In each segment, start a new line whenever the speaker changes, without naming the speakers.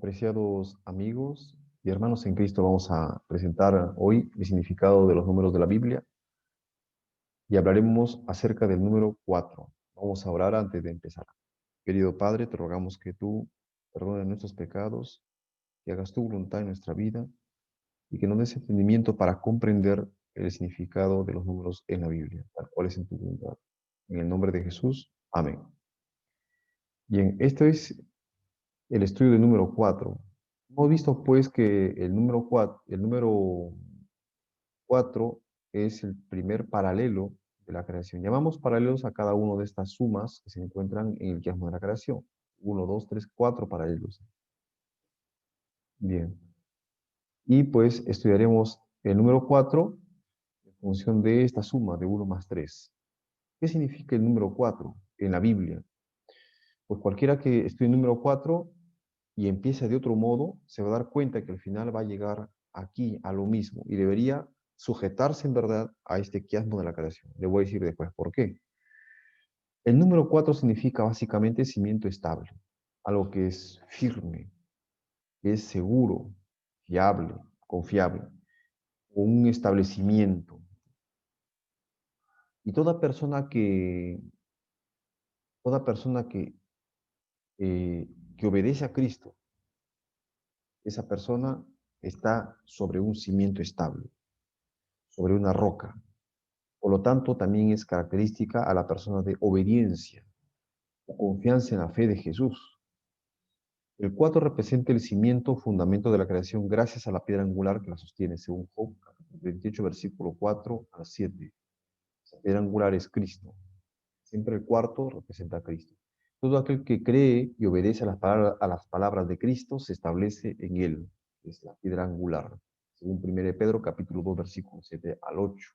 Apreciados amigos y hermanos en Cristo, vamos a presentar hoy el significado de los números de la Biblia y hablaremos acerca del número 4. Vamos a orar antes de empezar. Querido Padre, te rogamos que tú perdones nuestros pecados, que hagas tu voluntad en nuestra vida y que nos des entendimiento para comprender el significado de los números en la Biblia, tal cual es en tu voluntad. En el nombre de Jesús, amén. Bien, este es el estudio del número 4. Hemos visto pues que el número 4 es el primer paralelo de la creación. Llamamos paralelos a cada una de estas sumas que se encuentran en el quiasmo de la creación. Uno, 2, 3, 4 paralelos. Bien. Y pues estudiaremos el número 4 en función de esta suma de 1 más 3. ¿Qué significa el número 4 en la Biblia? Pues cualquiera que estudie el número 4 y empiece de otro modo, se va a dar cuenta que al final va a llegar aquí a lo mismo y debería sujetarse en verdad a este quiasmo de la creación. Le voy a decir después por qué. El número 4 significa básicamente cimiento estable, algo que es firme, que es seguro, fiable, confiable, un establecimiento. Y toda persona que obedece a Cristo, esa persona está sobre un cimiento estable, sobre una roca. Por lo tanto, también es característica a la persona de obediencia o confianza en la fe de Jesús. El 4 representa el cimiento o fundamento de la creación gracias a la piedra angular que la sostiene, según Job 28, versículo 4 al 7. La piedra angular es Cristo. Siempre el cuarto representa a Cristo. Todo aquel que cree y obedece a las palabras de Cristo se establece en él, que es la piedra angular, según 1 Pedro capítulo 2, versículo 7 al 8.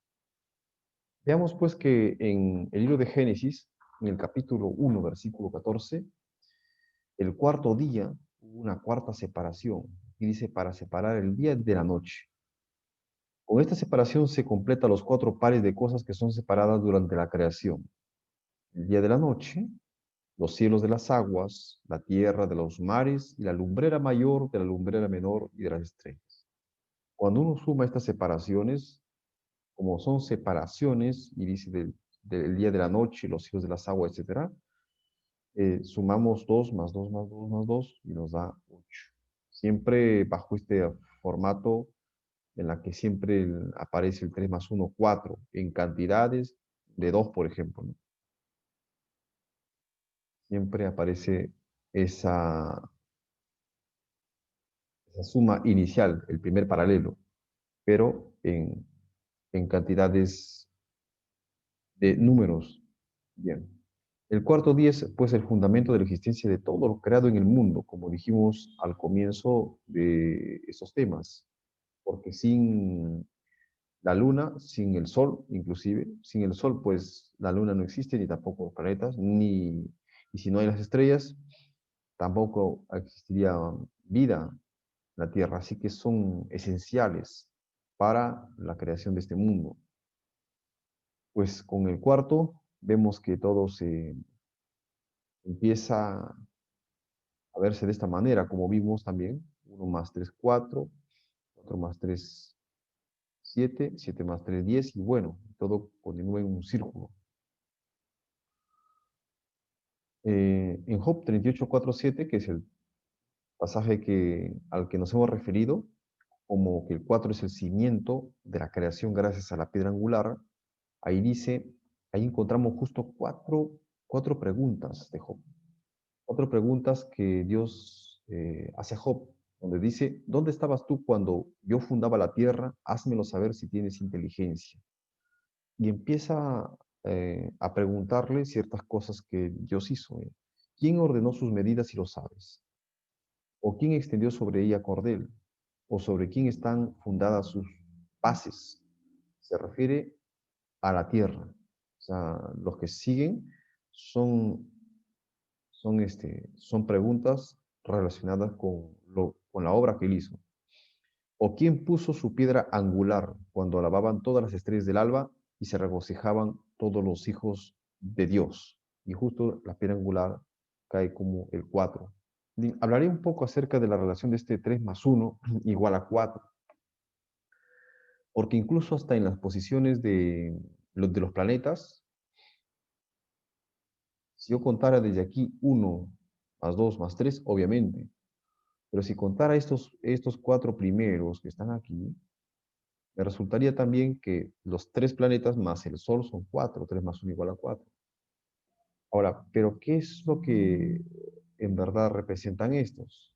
Veamos pues que en el libro de Génesis, en el capítulo 1, versículo 14, el cuarto día hubo una cuarta separación. Y dice, para separar el día de la noche. Con esta separación se completa los 4 pares de cosas que son separadas durante la creación. El día de la noche, los cielos de las aguas, la tierra de los mares y la lumbrera mayor de la lumbrera menor y de las estrellas. Cuando uno suma estas separaciones, como son separaciones, y dice del día de la noche, los cielos de las aguas, etcétera, sumamos 2 más 2 más 2 más 2 y nos da 8. Siempre bajo este formato en la que siempre aparece el 3 más 1, 4, en cantidades de 2, por ejemplo, ¿no? Siempre aparece esa, esa suma inicial, el primer paralelo, pero en cantidades de números. Bien. El cuarto día es, pues, el fundamento de la existencia de todo lo creado en el mundo, como dijimos al comienzo de estos temas, porque sin la luna, sin el sol, inclusive, sin el sol, pues la luna no existe, ni tampoco los planetas, y si no hay las estrellas, tampoco existiría vida en la Tierra, así que son esenciales para la creación de este mundo. Pues con el cuarto vemos que todo se empieza a verse de esta manera, como vimos también, 1 más 3, 4, 4 más 3, 7, 7 más 3, 10, y bueno, todo continúa en un círculo. En Job 38, 4, 7, que es el pasaje al que nos hemos referido, como que el 4 es el cimiento de la creación gracias a la piedra angular, ahí dice, ahí encontramos justo cuatro preguntas de Job. 4 preguntas que Dios hace a Job, donde dice, ¿dónde estabas tú cuando yo fundaba la tierra? Házmelo saber si tienes inteligencia. Y empieza a preguntarle ciertas cosas que Dios hizo. ¿Quién ordenó sus medidas si lo sabes? ¿O quién extendió sobre ella cordel? ¿O sobre quién están fundadas sus bases? Se refiere a la tierra. O sea, los que siguen son son preguntas relacionadas con la obra que él hizo. ¿O quién puso su piedra angular cuando alababan todas las estrellas del alba y se regocijaban todos los hijos de Dios? Y justo la piedra angular cae como el 4. Hablaré un poco acerca de la relación de este 3 más 1 igual a 4, porque incluso hasta en las posiciones de los planetas, si yo contara desde aquí 1 más 2 más 3, obviamente, pero si contara estos 4 primeros que están aquí, me resultaría también que los 3 planetas más el Sol son 4, 3 más 1 igual a 4. Ahora, ¿pero qué es lo que en verdad representan estos?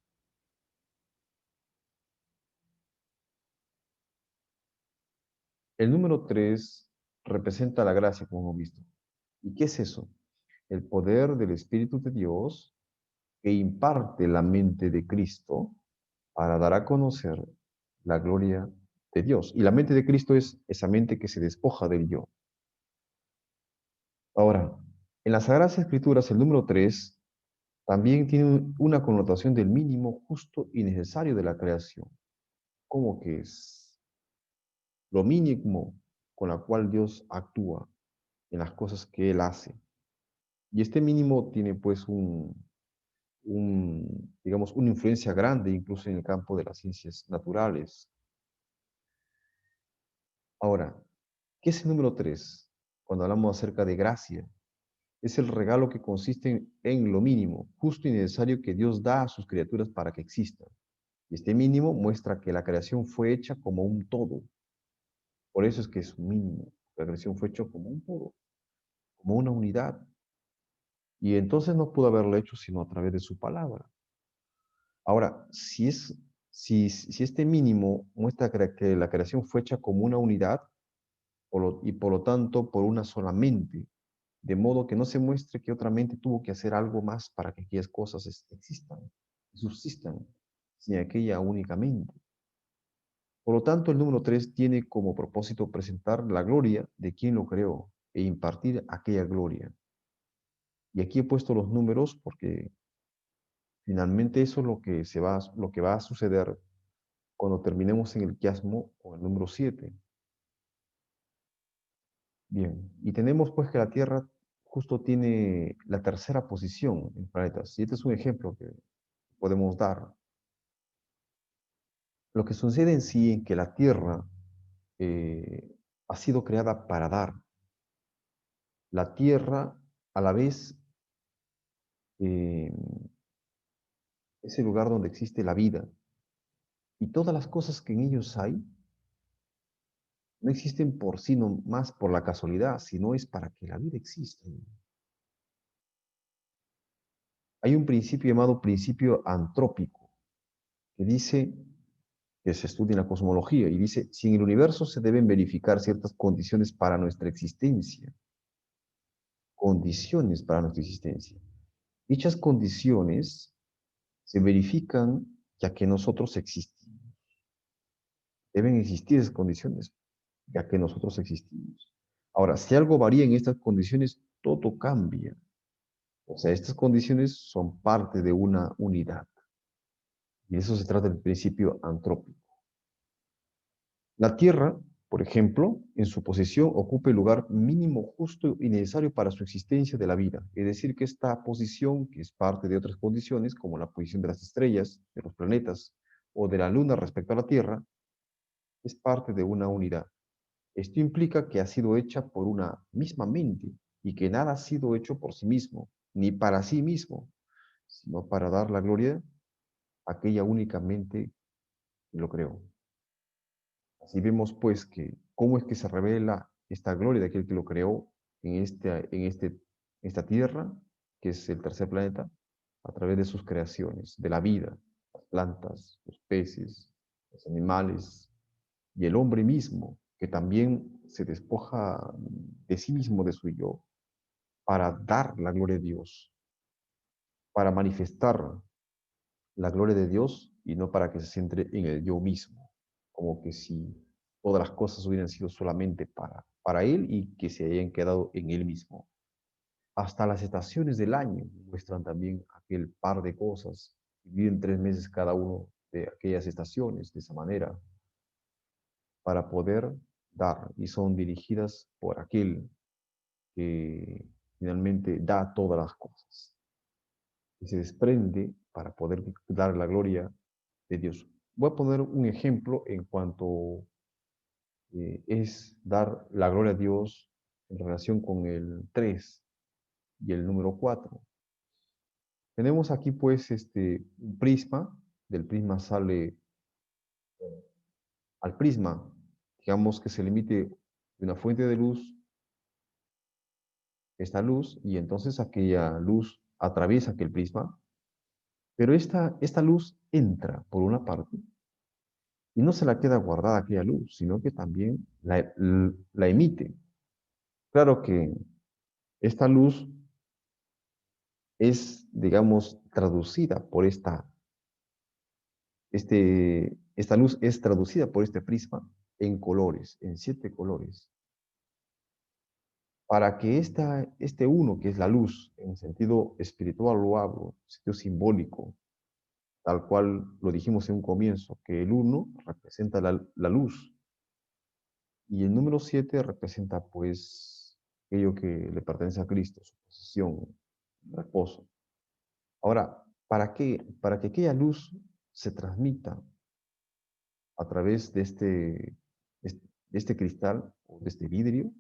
El número 3 representa la gracia, como hemos visto. ¿Y qué es eso? El poder del Espíritu de Dios que imparte la mente de Cristo para dar a conocer la gloria de Dios. Y la mente de Cristo es esa mente que se despoja del yo. Ahora, en las Sagradas Escrituras, el número 3 también tiene una connotación del mínimo justo y necesario de la creación. ¿Cómo que es? Lo mínimo con la cual Dios actúa en las cosas que Él hace. Y este mínimo tiene pues digamos, una influencia grande incluso en el campo de las ciencias naturales. Ahora, ¿qué es el número 3? Cuando hablamos acerca de gracia, es el regalo que consiste en lo mínimo, justo y necesario que Dios da a sus criaturas para que existan. Y este mínimo muestra que la creación fue hecha como un todo. Por eso es que es un mínimo. La creación fue hecha como un todo, como una unidad. Y entonces no pudo haberlo hecho sino a través de su palabra. Ahora, si este mínimo muestra que la creación fue hecha como una unidad y por lo tanto por una sola mente, de modo que no se muestre que otra mente tuvo que hacer algo más para que aquellas cosas existan, subsistan, sin aquella únicamente. Por lo tanto, el número 3 tiene como propósito presentar la gloria de quien lo creó e impartir aquella gloria. Y aquí he puesto los números porque finalmente eso es lo que va a suceder cuando terminemos en el quiasmo con el número 7. Bien, y tenemos pues que la Tierra justo tiene la tercera posición en planetas. Y este es un ejemplo que podemos dar. Lo que sucede en sí es que la Tierra ha sido creada para dar. La Tierra a la vez eh, es el lugar donde existe la vida. Y todas las cosas que en ellos hay no existen por sí no más por la casualidad, sino es para que la vida exista. Hay un principio llamado principio antrópico, que dice, que se estudia en la cosmología, y dice, si en el universo se deben verificar ciertas condiciones para nuestra existencia. Dichas condiciones se verifican ya que nosotros existimos. Deben existir esas condiciones ya que nosotros existimos. Ahora, si algo varía en estas condiciones, todo cambia. O sea, estas condiciones son parte de una unidad. Y de eso se trata el principio antrópico. La Tierra, por ejemplo, en su posición ocupa el lugar mínimo justo y necesario para su existencia de la vida. Es decir, que esta posición, que es parte de otras condiciones, como la posición de las estrellas, de los planetas o de la Luna respecto a la Tierra, es parte de una unidad. Esto implica que ha sido hecha por una misma mente y que nada ha sido hecho por sí mismo, ni para sí mismo, sino para dar la gloria a aquella únicamente que lo creó. Así vemos pues que cómo es que se revela esta gloria de aquel que lo creó esta tierra, que es el tercer planeta, a través de sus creaciones, de la vida, las plantas, los peces, los animales y el hombre mismo, que también se despoja de sí mismo, de su yo, para dar la gloria de Dios, para manifestar la gloria de Dios y no para que se centre en el yo mismo, como que si todas las cosas hubieran sido solamente para Él y que se hayan quedado en Él mismo. Hasta las estaciones del año muestran también aquel par de cosas. Viven 3 meses cada uno de aquellas estaciones de esa manera para poder dar y son dirigidas por aquel que finalmente da todas las cosas. Y se desprende para poder dar la gloria de Dios. Voy a poner un ejemplo en cuanto es dar la gloria a Dios en relación con el 3 y el número 4. Tenemos aquí pues un prisma, del prisma sale al prisma, digamos que se limite de una fuente de luz, esta luz, y entonces aquella luz atraviesa aquel prisma, pero esta luz entra por una parte y no se la queda guardada aquella luz, sino que también la emite. Claro que esta luz es, digamos, traducida por esta luz es traducida por este prisma en colores, en 7 colores. Para que este uno, que es la luz, en sentido espiritual lo hablo, en sentido simbólico, tal cual lo dijimos en un comienzo, que el uno representa la luz y el número 7 representa pues aquello que le pertenece a Cristo, su posesión, reposo. Ahora, ¿para qué? Para que aquella luz se transmita a través de este cristal o de este vidrio,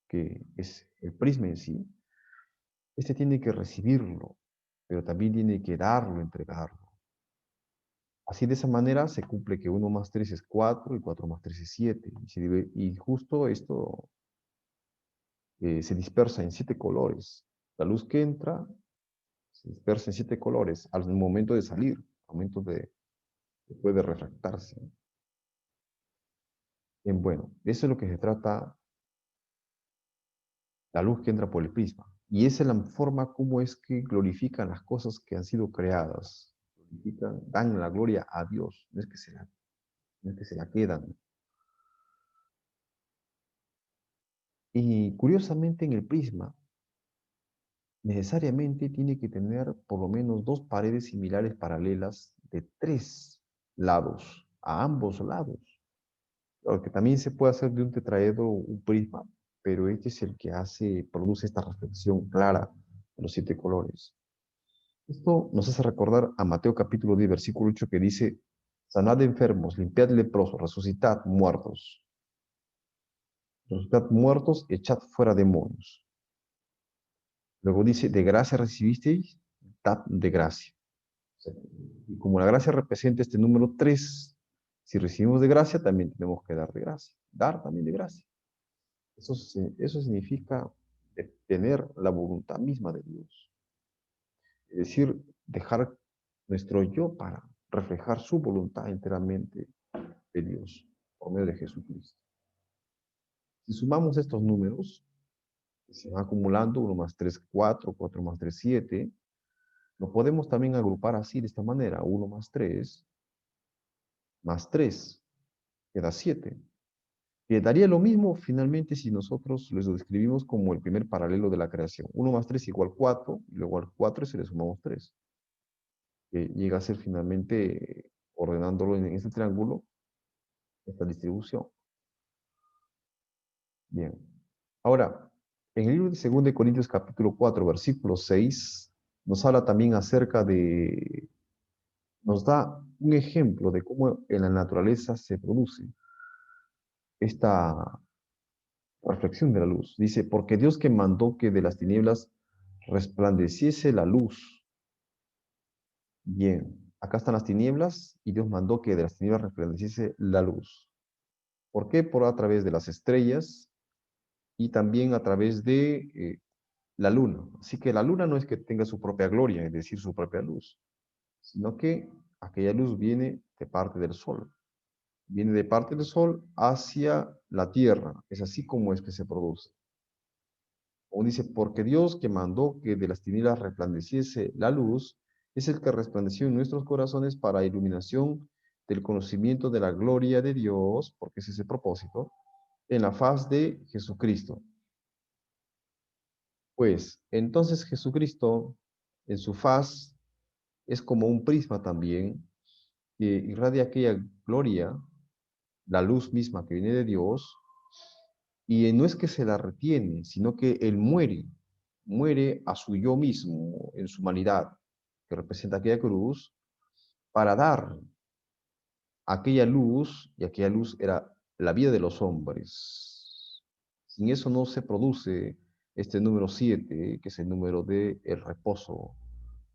que es el prisma en sí, este tiene que recibirlo, pero también tiene que darlo, entregarlo. Así de esa manera se cumple que 1 más 3 es 4 y 4 más 3 es 7. Y justo esto se dispersa en 7 colores. La luz que entra se dispersa en 7 colores al momento de salir, al momento después de refractarse. Bien, bueno, eso es lo que se trata, la luz que entra por el prisma. Y esa es la forma como es que glorifican las cosas que han sido creadas. Glorifican, dan la gloria a Dios, no es que se la quedan. Y curiosamente en el prisma, necesariamente tiene que tener por lo menos 2 paredes similares paralelas de 3 lados, a ambos lados. Claro que también se puede hacer de un tetraedro un prisma, pero este es el que produce esta reflexión clara de los 7 colores. Esto nos hace recordar a Mateo capítulo 10, versículo 8, que dice: sanad enfermos, limpiad leprosos, resucitad muertos. Resucitad muertos, echad fuera demonios. Luego dice: de gracia recibisteis, dad de gracia. O sea, y como la gracia representa este número 3, si recibimos de gracia, también tenemos que dar de gracia. Dar también de gracia. Eso significa tener la voluntad misma de Dios. Es decir, dejar nuestro yo para reflejar su voluntad enteramente de Dios por medio de Jesucristo. Si sumamos estos números, que se van acumulando, 1 más 3, 4, 4 más 3, 7, lo podemos también agrupar así, de esta manera: 1 más 3, queda 7. Quedaría lo mismo finalmente si nosotros lo describimos como el primer paralelo de la creación. 1 más 3 igual 4, y luego al 4 se le sumamos 3. Que llega a ser finalmente, ordenándolo en este triángulo, esta distribución. Bien. Ahora, en el libro de 2 de Corintios capítulo 4, versículo 6, nos habla también nos da un ejemplo de cómo en la naturaleza se produce esta reflexión de la luz. Dice: porque Dios, que mandó que de las tinieblas resplandeciese la luz. Bien, acá están las tinieblas y Dios mandó que de las tinieblas resplandeciese la luz. ¿Por qué? Por a través de las estrellas y también a través de la luna. Así que la luna no es que tenga su propia gloria, es decir, su propia luz, sino que aquella luz viene de parte del sol. Viene de parte del sol hacia la tierra. Es así como es que se produce. Como dice: porque Dios, que mandó que de las tinieblas resplandeciese la luz, es el que resplandeció en nuestros corazones para iluminación del conocimiento de la gloria de Dios, porque es ese propósito, en la faz de Jesucristo. Pues entonces Jesucristo, en su faz, es como un prisma también, que irradia aquella gloria, la luz misma que viene de Dios, y no es que se la retiene, sino que Él muere a su yo mismo en su humanidad, que representa aquella cruz, para dar aquella luz, y aquella luz era la vida de los hombres. Sin eso no se produce este número 7, que es el número del reposo,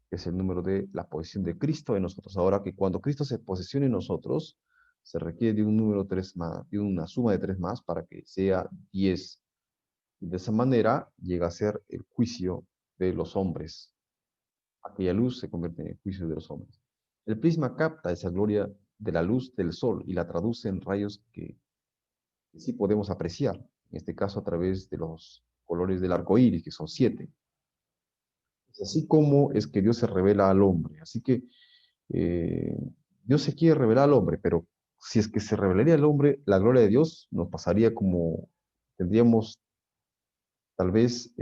que es el número de la posesión de Cristo en nosotros. Ahora que cuando Cristo se posesiona en nosotros, se requiere de un número 3 más, de una suma de 3 más para que sea 10. Y de esa manera llega a ser el juicio de los hombres. Aquella luz se convierte en el juicio de los hombres. El prisma capta esa gloria de la luz del sol y la traduce en rayos que sí podemos apreciar, en este caso a través de los colores del arco iris, que son 7. Es así como es que Dios se revela al hombre. Así que eh, Dios se quiere revelar al hombre, pero si es que se revelaría al hombre, la gloria de Dios nos pasaría como tendríamos, tal vez,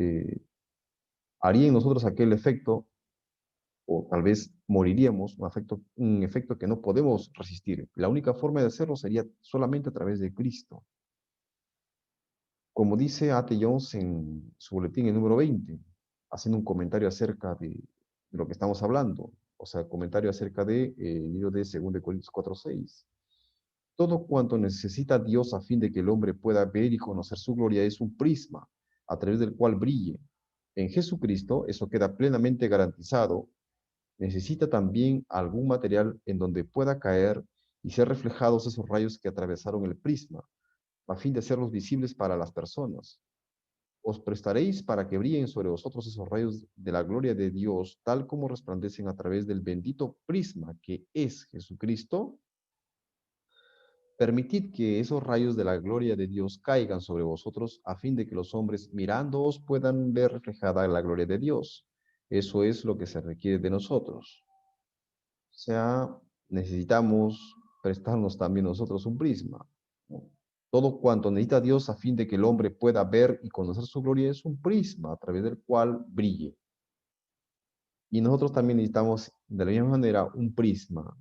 haría en nosotros aquel efecto, o tal vez moriríamos, un efecto que no podemos resistir. La única forma de hacerlo sería solamente a través de Cristo. Como dice A.T. Jones en su boletín, el número 20, haciendo un comentario acerca de lo que estamos hablando, o sea, comentario acerca del libro de 2 Corintios 4:6. Todo cuanto necesita Dios a fin de que el hombre pueda ver y conocer su gloria es un prisma a través del cual brille. En Jesucristo eso queda plenamente garantizado. Necesita también algún material en donde pueda caer y ser reflejados esos rayos que atravesaron el prisma, a fin de hacerlos visibles para las personas. Os prestaréis para que brillen sobre vosotros esos rayos de la gloria de Dios, tal como resplandecen a través del bendito prisma que es Jesucristo. Permitid que esos rayos de la gloria de Dios caigan sobre vosotros, a fin de que los hombres mirándoos puedan ver reflejada la gloria de Dios. Eso es lo que se requiere de nosotros. O sea, necesitamos prestarnos también nosotros un prisma, ¿no? Todo cuanto necesita Dios a fin de que el hombre pueda ver y conocer su gloria es un prisma a través del cual brille. Y nosotros también necesitamos de la misma manera un prisma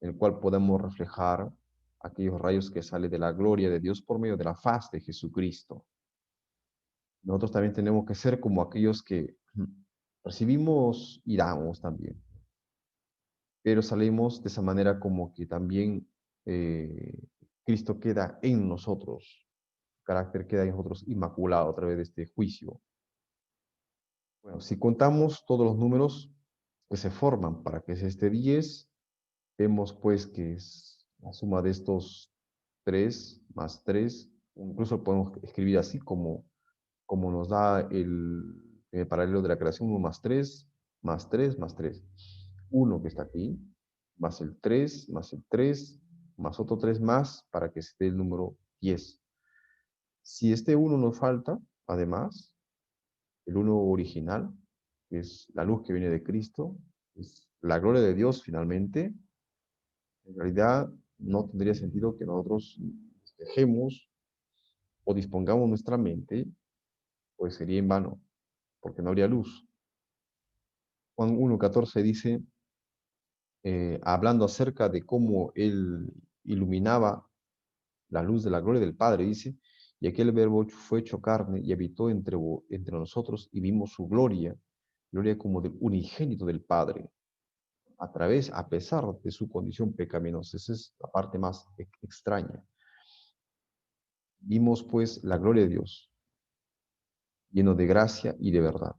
en el cual podemos reflejar aquellos rayos que salen de la gloria de Dios por medio de la faz de Jesucristo. Nosotros también tenemos que ser como aquellos que recibimos y damos también, pero salimos de esa manera como que también eh, Cristo queda en nosotros, su carácter queda en nosotros inmaculado a través de este juicio. Bueno, si contamos todos los números que se forman para que sea este 10, vemos pues que es la suma de estos 3 más 3, incluso podemos escribir así como nos da el paralelo de la creación, 1 más 3, más 3, más 3. 1 que está aquí, más el 3, más el 3, más otro 3 más, para que se dé el número 10. Si este 1 nos falta, además, el 1 original, que es la luz que viene de Cristo, es la gloria de Dios finalmente, en realidad no tendría sentido que nosotros dejemos o dispongamos nuestra mente, pues sería en vano, porque no habría luz. Juan 1:14 dice, hablando acerca de cómo él iluminaba la luz de la gloria del Padre, dice, y aquel verbo fue hecho carne y habitó entre nosotros y vimos su gloria, gloria como del unigénito del Padre, a pesar de su condición pecaminosa. Esa es la parte más extraña. Vimos pues la gloria de Dios, lleno de gracia y de verdad.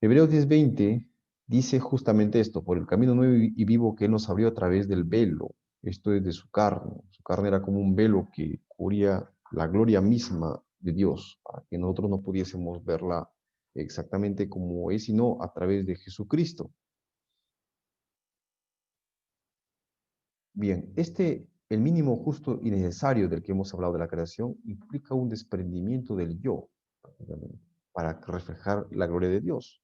Hebreos 10:20 dice justamente esto, por el camino nuevo y vivo que Él nos abrió a través del velo, esto es de su carne. Su carne era como un velo que cubría la gloria misma de Dios, para que nosotros no pudiésemos verla exactamente como es, sino a través de Jesucristo. Bien, el mínimo justo y necesario del que hemos hablado de la creación, implica un desprendimiento del yo, prácticamente, para reflejar la gloria de Dios.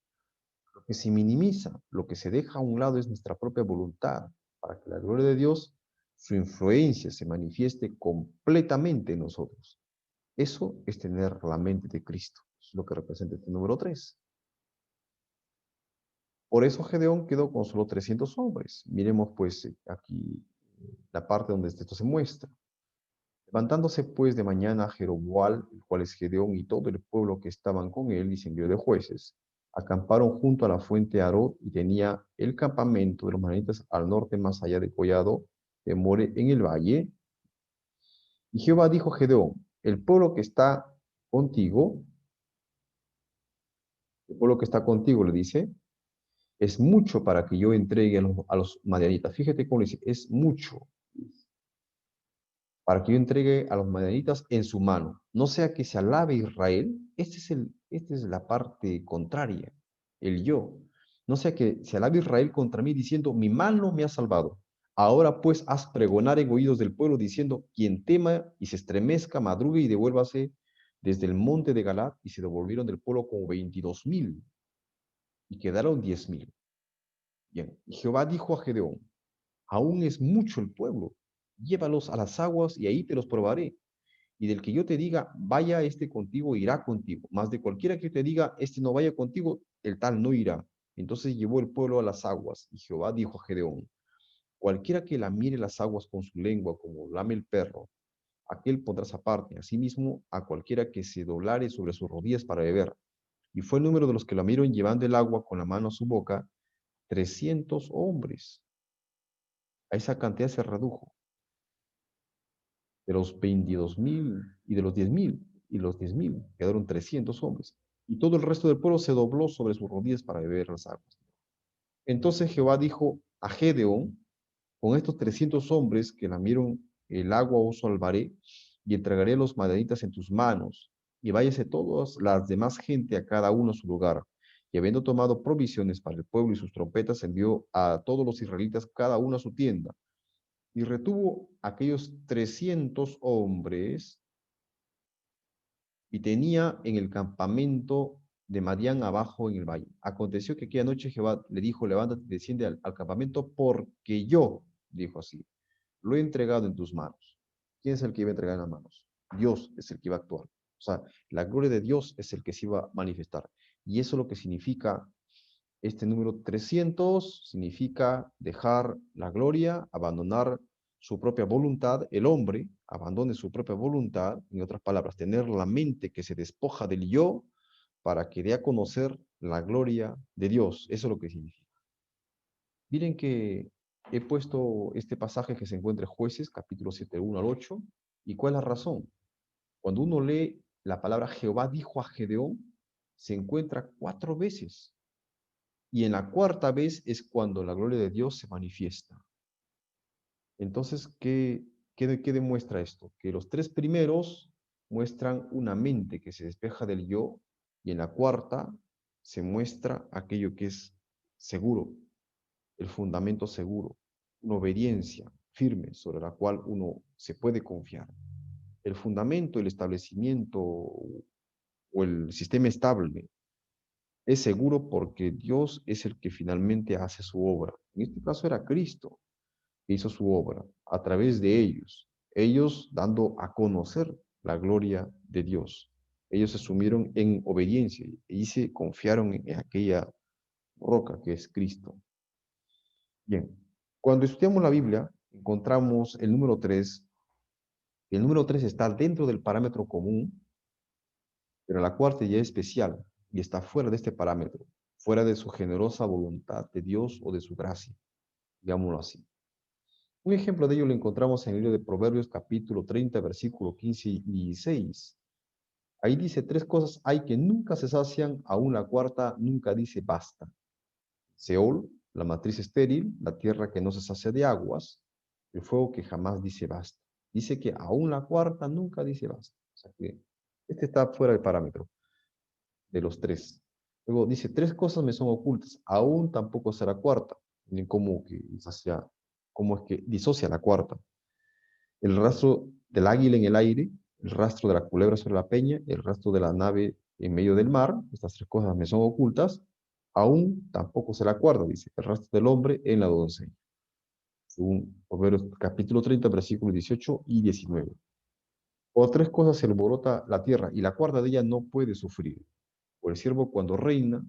Lo que se minimiza, lo que se deja a un lado es nuestra propia voluntad, para que la gloria de Dios, su influencia se manifieste completamente en nosotros. Eso es tener la mente de Cristo. Eso es lo que representa este número 3. Por eso Gedeón quedó con solo 300 hombres. Miremos pues aquí la parte donde esto se muestra. Levantándose pues de mañana Jeroboam, el cual es Gedeón, y todo el pueblo que estaban con él, y se envió de jueces, acamparon junto a la fuente Arod y tenía el campamento de los madianitas al norte, más allá de Collado de More en el valle. Y Jehová dijo a Gedeón, contigo, el pueblo que está contigo, le dice, es mucho para que yo entregue a los madianitas. Fíjate cómo le dice, es mucho para que yo entregue a los madianitas en su mano. No sea que se alabe Israel. Esta es la parte contraria, el yo. No sea que se alabe Israel contra mí diciendo, mi mano me ha salvado. Ahora pues haz pregonar en oídos del pueblo diciendo, quien tema y se estremezca, madrugue y devuélvase desde el monte de Galad, y se devolvieron del pueblo como 22,000 y quedaron 10,000. Bien, y Jehová dijo a Gedeón, aún es mucho el pueblo, llévalos a las aguas y ahí te los probaré. Y del que yo te diga, vaya este contigo, irá contigo. Mas de cualquiera que yo te diga, este no vaya contigo, el tal no irá. Entonces llevó el pueblo a las aguas, y Jehová dijo a Gedeón, cualquiera que la mire las aguas con su lengua, como lame el perro, aquel pondrás aparte, asimismo a cualquiera que se doblare sobre sus rodillas para beber. Y fue el número de los que la miraron llevando el agua con la mano a su boca, 300 hombres. A esa cantidad se redujo. De los 22,000 y de los 10,000, y los 10,000 quedaron 300 hombres. Y todo el resto del pueblo se dobló sobre sus rodillas para beber las aguas. Entonces Jehová dijo a Gedeón, con estos 300 hombres que lamieron el agua os salvaré, y entregaré a los madianitas en tus manos, y váyase todas las demás gente a cada uno a su lugar. Y habiendo tomado provisiones para el pueblo y sus trompetas, envió a todos los israelitas cada uno a su tienda, y retuvo aquellos 300 hombres y tenía en el campamento de Madián abajo en el valle. Aconteció que aquella noche Jehová le dijo, levántate y desciende al campamento, porque yo, dijo así, lo he entregado en tus manos. ¿Quién es el que iba a entregar en las manos? Dios es el que iba a actuar. O sea, la gloria de Dios es el que se iba a manifestar. Y eso es lo que significa este número 300, significa dejar la gloria, abandonar su propia voluntad, el hombre abandone su propia voluntad, en otras palabras, tener la mente que se despoja del yo para que dé a conocer la gloria de Dios. Eso es lo que significa. Miren que he puesto este pasaje que se encuentra en Jueces, capítulo 7, 1 al 8. ¿Y cuál es la razón? Cuando uno lee la palabra Jehová dijo a Gedeón, se encuentra 4 veces. Y en la cuarta vez es cuando la gloria de Dios se manifiesta. Entonces, ¿qué demuestra esto? Que los 3 primeros muestran una mente que se despeja del yo, y en la cuarta se muestra aquello que es seguro, el fundamento seguro, una obediencia firme sobre la cual uno se puede confiar. El fundamento, el establecimiento o el sistema estable es seguro porque Dios es el que finalmente hace su obra. En este caso era Cristo que hizo su obra a través de ellos, ellos dando a conocer la gloria de Dios. Ellos se sumieron en obediencia y se confiaron en aquella roca que es Cristo. Bien, cuando estudiamos la Biblia, encontramos el número 3. El número 3 está dentro del parámetro común, pero la cuarta ya es especial y está fuera de este parámetro, fuera de su generosa voluntad de Dios o de su gracia, digámoslo así. Un ejemplo de ello lo encontramos en el libro de Proverbios capítulo 30, versículo 15 y 16. Ahí dice, 3 cosas hay que nunca se sacian, aún la cuarta nunca dice basta. Seol, la matriz estéril, la tierra que no se sacia de aguas, el fuego que jamás dice basta. Dice que aún la cuarta nunca dice basta. O sea que este está fuera del parámetro de los 3. Luego dice, 3 cosas me son ocultas, aún tampoco será cuarta. Miren cómo es que disocia la cuarta. El rastro del águila en el aire, el rastro de la culebra sobre la peña, el rastro de la nave en medio del mar, estas 3 cosas me son ocultas, aún tampoco será cuarta, dice, el rastro del hombre en la doncella. Según Proverbios capítulo 30, versículos 18 y 19. Por 3 cosas se alborota la tierra, y la cuarta de ella no puede sufrir. Por el siervo cuando reina,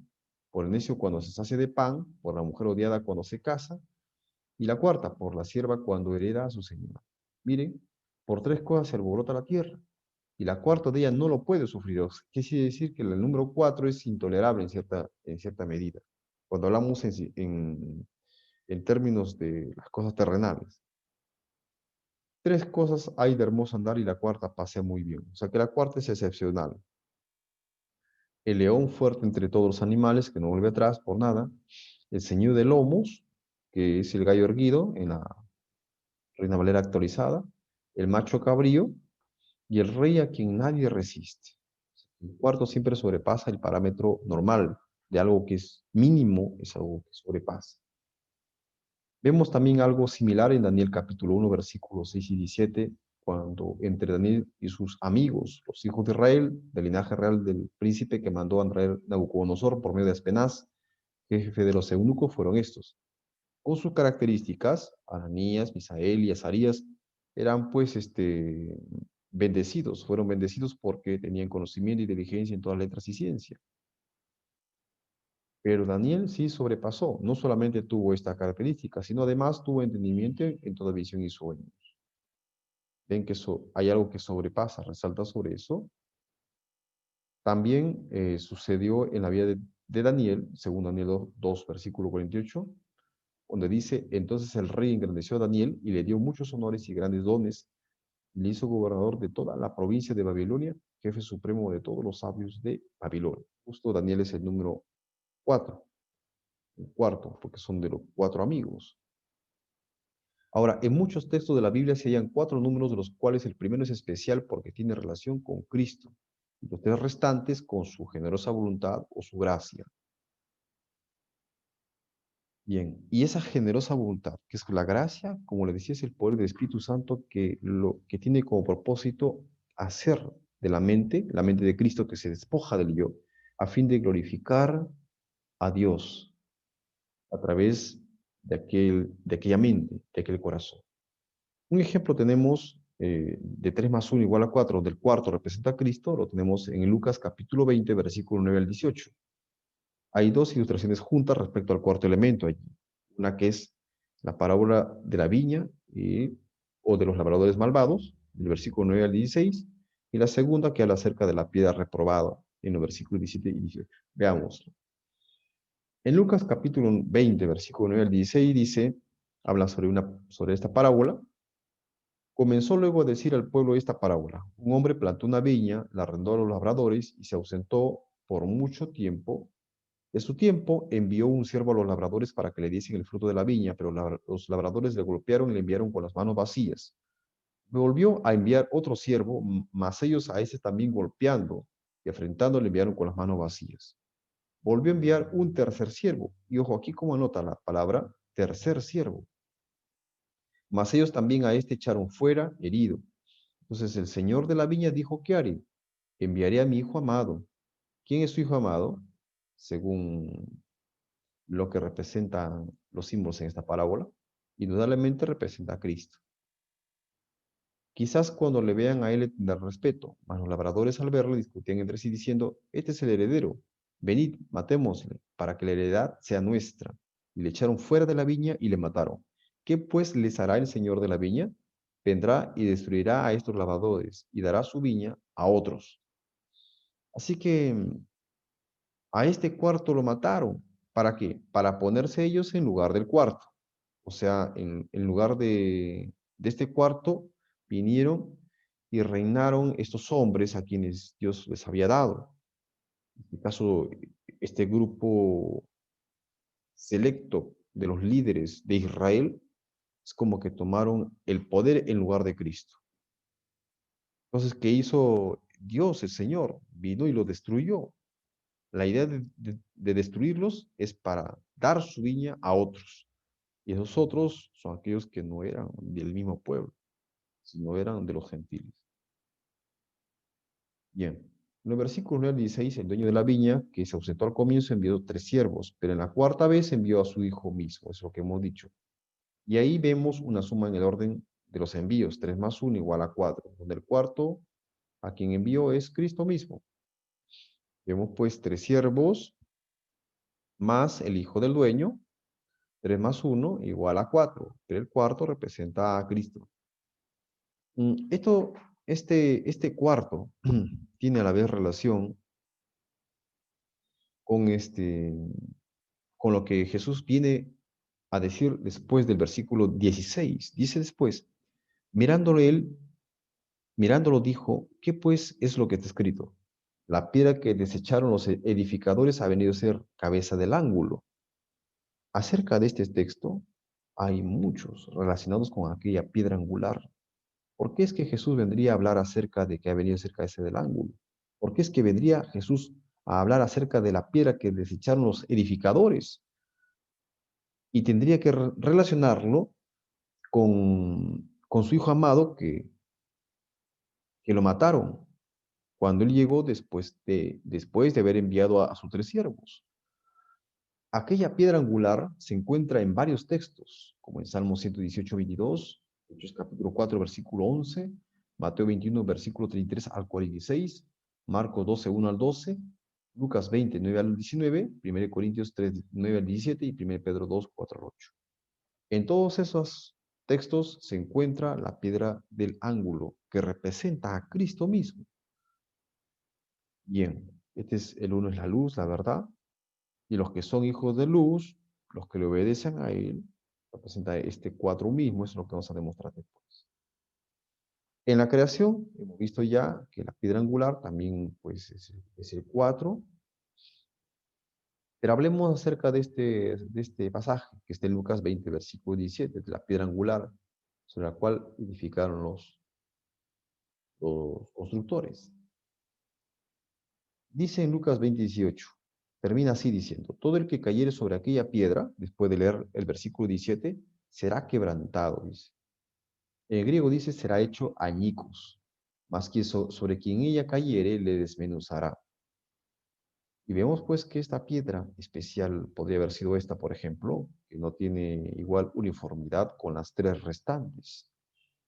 por el necio cuando se sacia de pan, por la mujer odiada cuando se casa, y la cuarta, por la sierva cuando hereda a su señora. Miren, por 3 cosas se alborota la tierra, y la cuarta de ella no lo puede sufrir. O sea, ¿qué quiere decir? Que el número 4 es intolerable en cierta medida, cuando hablamos en términos de las cosas terrenales. Tres cosas hay de hermoso andar y la cuarta pasea muy bien. O sea que la cuarta es excepcional. El león fuerte entre todos los animales, que no vuelve atrás por nada. El señor de lomos, que es el gallo erguido en la Reina Valera actualizada. El macho cabrío y el rey a quien nadie resiste. El cuarto siempre sobrepasa el parámetro normal de algo que es mínimo, es algo que sobrepasa. Vemos también algo similar en Daniel capítulo 1, versículos 6 y 17, cuando entre Daniel y sus amigos, los hijos de Israel, del linaje real del príncipe que mandó a traer Nabucodonosor por medio de Aspenaz, jefe de los eunucos, fueron estos. Con sus características, Ananías, Misael y Azarías eran pues bendecidos, fueron bendecidos porque tenían conocimiento y inteligencia en todas letras y ciencia. Pero Daniel sí sobrepasó, no solamente tuvo esta característica, sino además tuvo entendimiento en toda visión y sueño. Ven que hay algo que sobrepasa, resalta sobre eso. También sucedió en la vida de Daniel, según Daniel 2, versículo 48, donde dice, entonces el rey engrandeció a Daniel y le dio muchos honores y grandes dones, y le hizo gobernador de toda la provincia de Babilonia, jefe supremo de todos los sabios de Babilonia. Justo Daniel es el número 4, el cuarto, porque son de los 4 amigos. Ahora, en muchos textos de la Biblia se hallan 4 números, de los cuales el primero es especial porque tiene relación con Cristo, y los 3 restantes con su generosa voluntad o su gracia. Bien, y esa generosa voluntad, que es la gracia, como le decía, es el poder del Espíritu Santo que tiene como propósito hacer de la mente de Cristo que se despoja del yo, a fin de glorificar a Dios a través de aquella mente, de aquel corazón. Un ejemplo tenemos de 3 más 1 igual a 4, donde el cuarto representa a Cristo, lo tenemos en Lucas capítulo 20, versículo 9 al 18. Hay 2 ilustraciones juntas respecto al cuarto elemento allí. Una que es la parábola de la viña o de los labradores malvados, del versículo 9 al 16, y la segunda que habla acerca de la piedra reprobada, en los versículos 17 y 18. Veamos. En Lucas capítulo 20, versículo 9 al 16, habla sobre esta parábola. Comenzó luego a decir al pueblo esta parábola. Un hombre plantó una viña, la arrendó a los labradores y se ausentó por mucho tiempo. De su tiempo envió un siervo a los labradores para que le diesen el fruto de la viña, pero los labradores le golpearon y le enviaron con las manos vacías. Volvió a enviar otro siervo, mas ellos a ese también golpeando y afrentando le enviaron con las manos vacías. Volvió a enviar un tercer siervo, y ojo aquí cómo anota la palabra tercer siervo. Mas ellos también a este echaron fuera, herido. Entonces el señor de la viña dijo, ¿qué haré? Enviaré a mi hijo amado. ¿Quién es su hijo amado? Según lo que representan los símbolos en esta parábola, indudablemente representa a Cristo. Quizás cuando le vean a él le tendrán respeto, mas los labradores al verle discutían entre sí diciendo, este es el heredero, venid, matémosle, para que la heredad sea nuestra. Y le echaron fuera de la viña y le mataron. ¿Qué pues les hará el señor de la viña? Vendrá y destruirá a estos labradores y dará su viña a otros. Así que a este cuarto lo mataron. ¿Para qué? Para ponerse ellos en lugar del cuarto. O sea, en lugar de este cuarto, vinieron y reinaron estos hombres a quienes Dios les había dado. En este caso, este grupo selecto de los líderes de Israel es como que tomaron el poder en lugar de Cristo. Entonces, ¿qué hizo Dios, el Señor? Vino y lo destruyó. La idea de destruirlos es para dar su viña a otros. Y esos otros son aquellos que no eran del mismo pueblo, sino eran de los gentiles. Bien, en el versículo 9 al 16, el dueño de la viña, que se ausentó al comienzo, envió 3 siervos, pero en la cuarta vez envió a su hijo mismo, es lo que hemos dicho. Y ahí vemos una suma en el orden de los envíos, 3 más 1 igual a 4, donde el cuarto a quien envió es Cristo mismo. Vemos pues 3 siervos más el hijo del dueño, 3 más 1 igual a 4, pero el cuarto representa a Cristo. Esto Este cuarto tiene a la vez relación con, con lo que Jesús viene a decir después del versículo 16. Dice después, mirándolo él, mirándolo dijo, ¿qué pues es lo que está escrito? La piedra que desecharon los edificadores ha venido a ser cabeza del ángulo. Acerca de este texto hay muchos relacionados con aquella piedra angular. ¿Por qué es que Jesús vendría a hablar acerca de que ha venido cerca ese del ángulo? ¿Por qué es que vendría Jesús a hablar acerca de la piedra que desecharon los edificadores? Y tendría que relacionarlo con su hijo amado que lo mataron cuando él llegó después de haber enviado a sus tres siervos. Aquella piedra angular se encuentra en varios textos, como en Salmo 118, 22, Hechos capítulo 4, versículo 11, Mateo 21, versículo 33 al 46, Marcos 12, 1 al 12, Lucas 20, 9 al 19, 1 Corintios 3, 9 al 17 y 1 Pedro 2, 4 al 8. En todos esos textos se encuentra la piedra del ángulo que representa a Cristo mismo. Bien, este es el uno es la luz, la verdad, y los que son hijos de luz, los que le obedecen a él, representa este cuatro mismo, es lo que vamos a demostrar después. En la creación, hemos visto ya que la piedra angular también pues, es el 4, pero hablemos acerca de este pasaje, que está en Lucas 20, versículo 17, de la piedra angular, sobre la cual edificaron los constructores. Dice en Lucas 20, 18, termina así diciendo, todo el que cayere sobre aquella piedra, después de leer el versículo 17, será quebrantado, dice. En griego dice, será hecho añicos, mas que sobre quien ella cayere le desmenuzará. Y vemos pues que esta piedra especial podría haber sido esta, por ejemplo, que no tiene igual uniformidad con las tres restantes.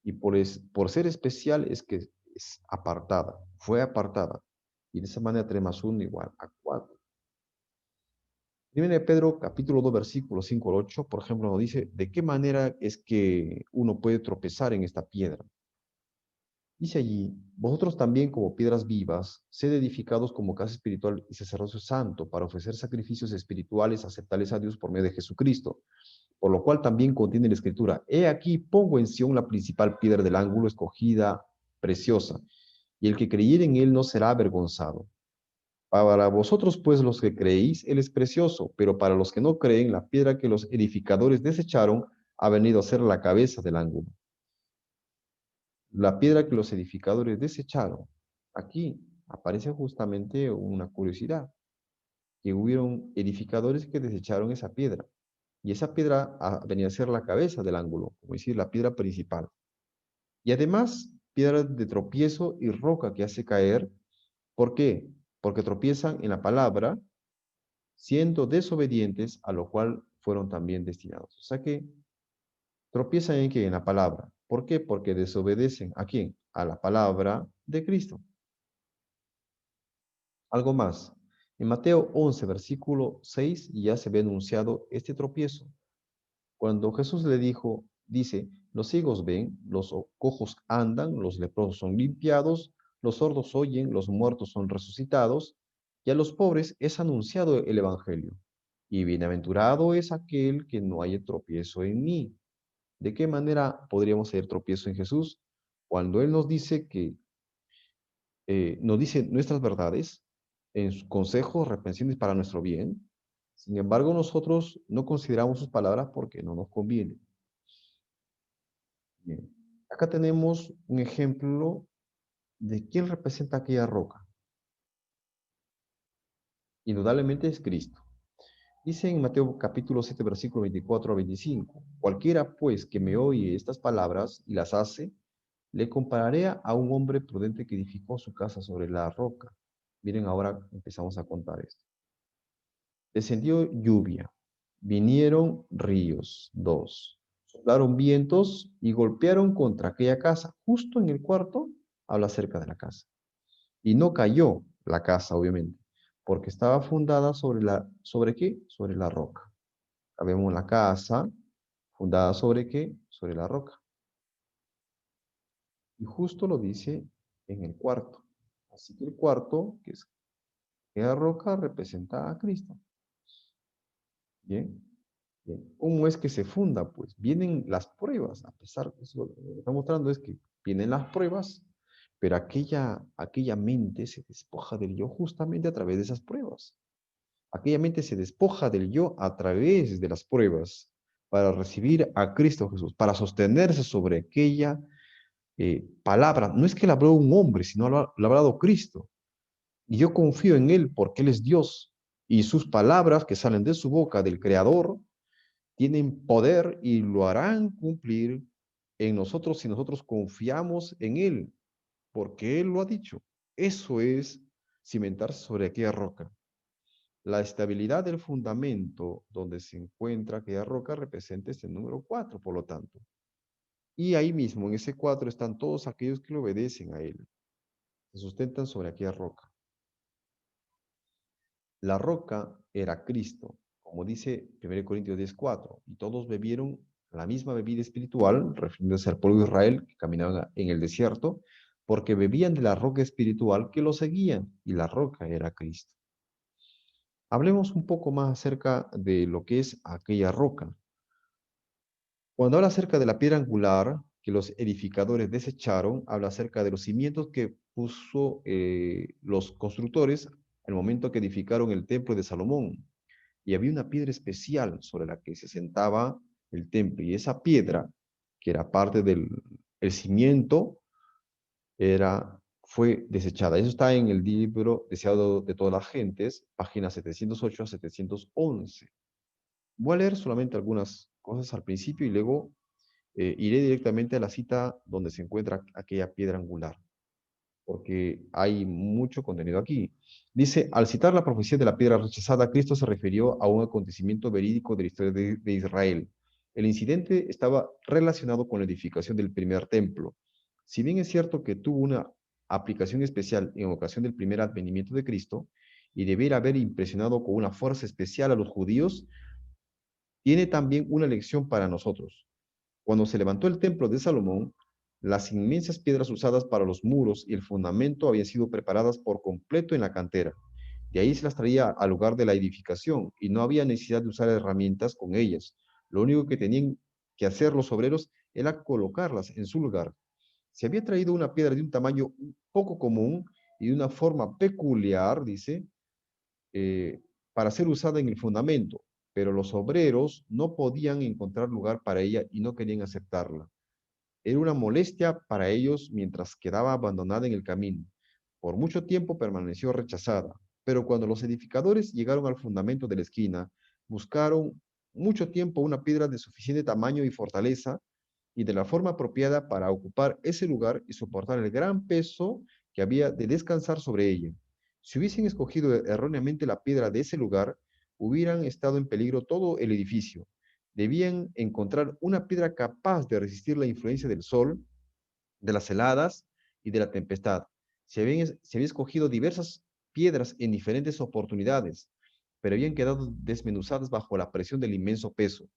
Y por ser especial es que es apartada, fue apartada. Y de esa manera 3 más 1 igual a 4. Primera de Pedro, capítulo 2, versículos 5 al 8, por ejemplo, nos dice de qué manera es que uno puede tropezar en esta piedra. Dice allí, vosotros también como piedras vivas, sed edificados como casa espiritual y sacerdocio santo para ofrecer sacrificios espirituales aceptables a Dios por medio de Jesucristo. Por lo cual también contiene la escritura, he aquí pongo en Sión la principal piedra del ángulo escogida, preciosa, y el que creyere en él no será avergonzado. Para vosotros, pues, los que creéis, él es precioso, pero para los que no creen, la piedra que los edificadores desecharon ha venido a ser la cabeza del ángulo. La piedra que los edificadores desecharon. Aquí aparece justamente una curiosidad, que hubieron edificadores que desecharon esa piedra. Y esa piedra venía a ser la cabeza del ángulo, como decir, la piedra principal. Y además, piedra de tropiezo y roca que hace caer. ¿Por qué? Porque tropiezan en la palabra, siendo desobedientes, a lo cual fueron también destinados. O sea que tropiezan en qué? En la palabra. ¿Por qué? Porque desobedecen ¿a quién? A la palabra de Cristo. Algo más. En Mateo 11, versículo 6, ya se ve anunciado este tropiezo. Cuando Jesús le dijo, dice, los ciegos ven, los cojos andan, los leprosos son limpiados, los sordos oyen, los muertos son resucitados, y a los pobres es anunciado el Evangelio. Y bienaventurado es aquel que no haya tropiezo en mí. ¿De qué manera podríamos hacer tropiezo en Jesús? Cuando Él nos dice nos dice nuestras verdades, en sus consejos, reprensiones para nuestro bien. Sin embargo, nosotros no consideramos sus palabras porque no nos conviene. Bien. Acá tenemos un ejemplo de quién representa aquella roca. Indudablemente es Cristo. Dice en Mateo capítulo 7, versículo 24 a 25, cualquiera pues que me oye estas palabras y las hace, le compararé a un hombre prudente que edificó su casa sobre la roca. Miren, ahora empezamos a contar esto. Descendió lluvia, vinieron ríos, 2. Soplaron vientos y golpearon contra aquella casa. Justo en el cuarto habla acerca de la casa. Y no cayó la casa, obviamente, porque estaba fundada ¿sobre qué? Sobre la roca. Vemos la casa fundada sobre qué? Sobre la roca. Y justo lo dice en el cuarto. Así que el cuarto, que es aquella roca, representa a Cristo. Bien, bien. ¿Cómo es que se funda? Pues vienen las pruebas, a pesar de eso, lo que está mostrando es que vienen las pruebas, pero aquella mente se despoja del yo justamente a través de esas pruebas. Aquella mente se despoja del yo a través de las pruebas para recibir a Cristo Jesús, para sostenerse sobre aquella palabra. No es que la habló un hombre, sino la ha hablado Cristo. Y yo confío en Él porque Él es Dios. Y sus palabras que salen de su boca, del Creador, tienen poder y lo harán cumplir en nosotros si nosotros confiamos en Él, porque Él lo ha dicho. Eso es cimentarse sobre aquella roca. La estabilidad del fundamento donde se encuentra aquella roca representa este número 4, por lo tanto. Y ahí mismo, en ese 4, están todos aquellos que le obedecen a Él, se sustentan sobre aquella roca. La roca era Cristo, como dice 1 Corintios 10:4, y todos bebieron la misma bebida espiritual, refiriéndose al pueblo de Israel que caminaba en el desierto, porque bebían de la roca espiritual que lo seguían, y la roca era Cristo. Hablemos un poco más acerca de lo que es aquella roca. Cuando habla acerca de la piedra angular que los edificadores desecharon, habla acerca de los cimientos que puso los constructores al momento que edificaron el templo de Salomón. Y había una piedra especial sobre la que se sentaba el templo. Y esa piedra, que era parte del el cimiento, fue desechada. Eso está en el libro Deseado de todas las gentes, páginas 708 a 711. Voy a leer solamente algunas cosas al principio y luego iré directamente a la cita donde se encuentra aquella piedra angular, porque hay mucho contenido aquí. Dice, al citar la profecía de la piedra rechazada, Cristo se refirió a un acontecimiento verídico de la historia de Israel. El incidente estaba relacionado con la edificación del primer templo. Si bien es cierto que tuvo una aplicación especial en ocasión del primer advenimiento de Cristo y debiera haber impresionado con una fuerza especial a los judíos, tiene también una lección para nosotros. Cuando se levantó el templo de Salomón, las inmensas piedras usadas para los muros y el fundamento habían sido preparadas por completo en la cantera. De ahí se las traía al lugar de la edificación y no había necesidad de usar herramientas con ellas. Lo único que tenían que hacer los obreros era colocarlas en su lugar. Se había traído una piedra de un tamaño un poco común y de una forma peculiar, dice, eh, para ser usada en el fundamento, pero los obreros no podían encontrar lugar para ella y no querían aceptarla. Era una molestia para ellos mientras quedaba abandonada en el camino. Por mucho tiempo permaneció rechazada, pero cuando los edificadores llegaron al fundamento de la esquina, buscaron mucho tiempo una piedra de suficiente tamaño y fortaleza y de la forma apropiada para ocupar ese lugar y soportar el gran peso que había de descansar sobre ella. Si hubiesen escogido erróneamente la piedra de ese lugar, hubieran estado en peligro todo el edificio. Debían encontrar una piedra capaz de resistir la influencia del sol, de las heladas y de la tempestad. Se habían escogido diversas piedras en diferentes oportunidades, pero habían quedado desmenuzadas bajo la presión del inmenso peso.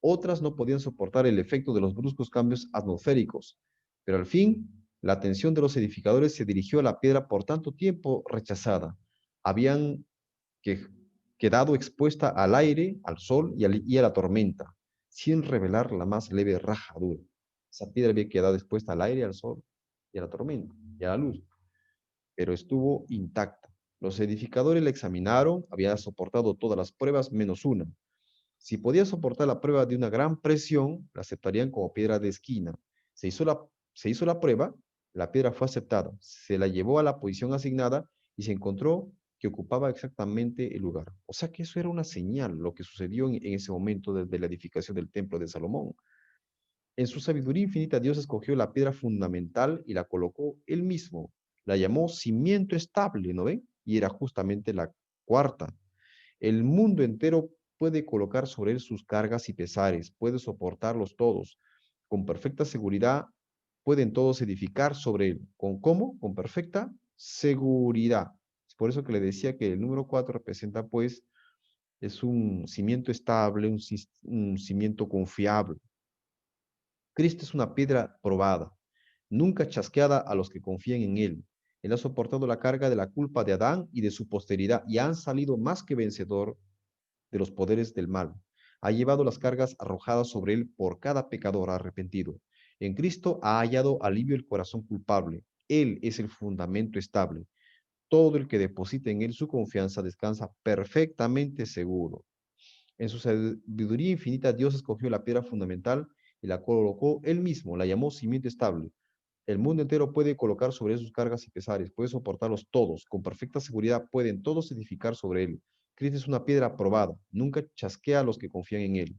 Otras no podían soportar el efecto de los bruscos cambios atmosféricos, pero al fin la atención de los edificadores se dirigió a la piedra por tanto tiempo rechazada. Habían que, quedado expuesta al aire, al sol y a la tormenta, sin revelar la más leve rajadura. Esa piedra había quedado expuesta al aire, al sol y a la tormenta y a la luz, pero estuvo intacta. Los edificadores la examinaron, había soportado todas las pruebas menos una. Si podía soportar la prueba de una gran presión, la aceptarían como piedra de esquina. Se hizo la, se hizo la prueba, la piedra fue aceptada, se la llevó a la posición asignada y se encontró que ocupaba exactamente el lugar. O sea que eso era una señal, lo que sucedió en ese momento desde la edificación del templo de Salomón. En su sabiduría infinita, Dios escogió la piedra fundamental y la colocó él mismo. La llamó cimiento estable, ¿no ven? Y era justamente la cuarta. El mundo entero puede colocar sobre él sus cargas y pesares, puede soportarlos todos. Con perfecta seguridad pueden todos edificar sobre él. ¿Con cómo? Con perfecta seguridad. Es por eso que le decía que el número 4 representa, pues, es un cimiento estable, un cimiento confiable. Cristo es una piedra probada. nunca chasqueada a los que confían en Él. Él ha soportado la carga de la culpa de Adán y de su posteridad y han salido más que vencedor de los poderes del mal. Ha llevado las cargas arrojadas sobre Él por cada pecador arrepentido. En Cristo ha hallado alivio el corazón culpable. Él es el fundamento estable. Todo el que deposita en Él su confianza descansa perfectamente seguro. En su sabiduría infinita, Dios escogió la piedra fundamental y la colocó Él mismo, la llamó cimiento estable. El mundo entero puede colocar sobre él sus cargas y pesares, puede soportarlos todos, con perfecta seguridad pueden todos edificar sobre él. Cristo es una piedra probada, nunca chasquea a los que confían en él.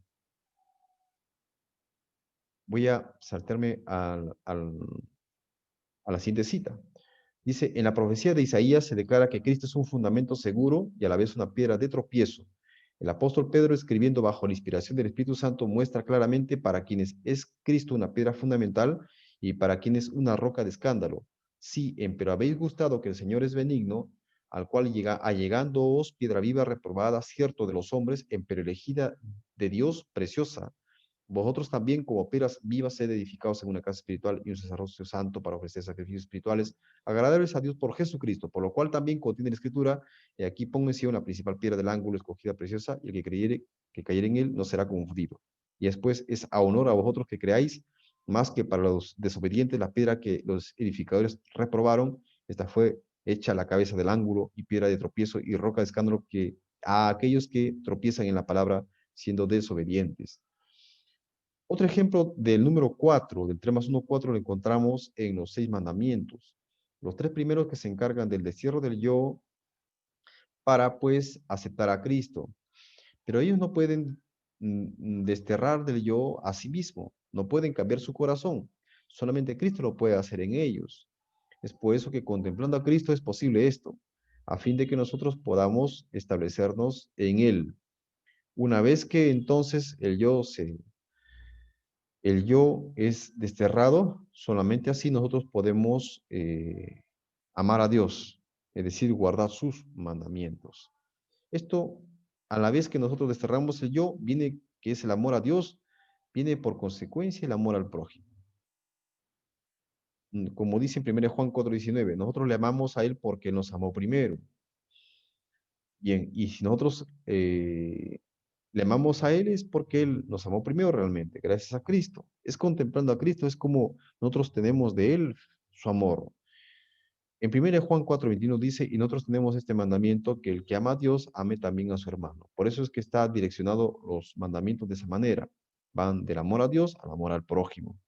Voy a saltarme a la siguiente cita. Dice, en la profecía de Isaías se declara que Cristo es un fundamento seguro y a la vez una piedra de tropiezo. El apóstol Pedro, escribiendo bajo la inspiración del Espíritu Santo, muestra claramente para quienes es Cristo una piedra fundamental y para quienes una roca de escándalo. Sí, pero habéis gustado que el Señor es benigno, al cual allegándoos piedra viva reprobada, cierto de los hombres, pero elegida de Dios, preciosa. Vosotros también, como piedras vivas, sed edificados en una casa espiritual y un sacerdocio santo para ofrecer sacrificios espirituales, agradables a Dios por Jesucristo, por lo cual también contiene la Escritura, y aquí pongo en Sion la principal piedra del ángulo, escogida preciosa, y el que cayere en él, no será confundido. Y después es a honor a vosotros que creáis, más que para los desobedientes, la piedra que los edificadores reprobaron, esta fue hecha la cabeza del ángulo y piedra de tropiezo y roca de escándalo que a aquellos que tropiezan en la palabra siendo desobedientes. Otro ejemplo del número 4, del 3 más 1, 4, lo encontramos en los 6 mandamientos. Los 3 primeros que se encargan del destierro del yo para, pues, aceptar a Cristo. Pero ellos no pueden desterrar del yo a sí mismo, no pueden cambiar su corazón. Solamente Cristo lo puede hacer en ellos. Es por eso que contemplando a Cristo es posible esto, a fin de que nosotros podamos establecernos en Él. Una vez que entonces el yo es desterrado, solamente así nosotros podemos amar a Dios, es decir, guardar sus mandamientos. Esto, a la vez que nosotros desterramos el yo, viene que es el amor a Dios, viene por consecuencia el amor al prójimo. Como dice en 1 Juan 4:19, nosotros le amamos a Él porque nos amó primero. Bien, y si nosotros le amamos a Él es porque Él nos amó primero realmente, gracias a Cristo. Es contemplando a Cristo, es como nosotros tenemos de Él su amor. En 1 Juan 4:21 dice, y nosotros tenemos este mandamiento, que el que ama a Dios, ame también a su hermano. Por eso es que está direccionado los mandamientos de esa manera. Van del amor a Dios al amor al prójimo.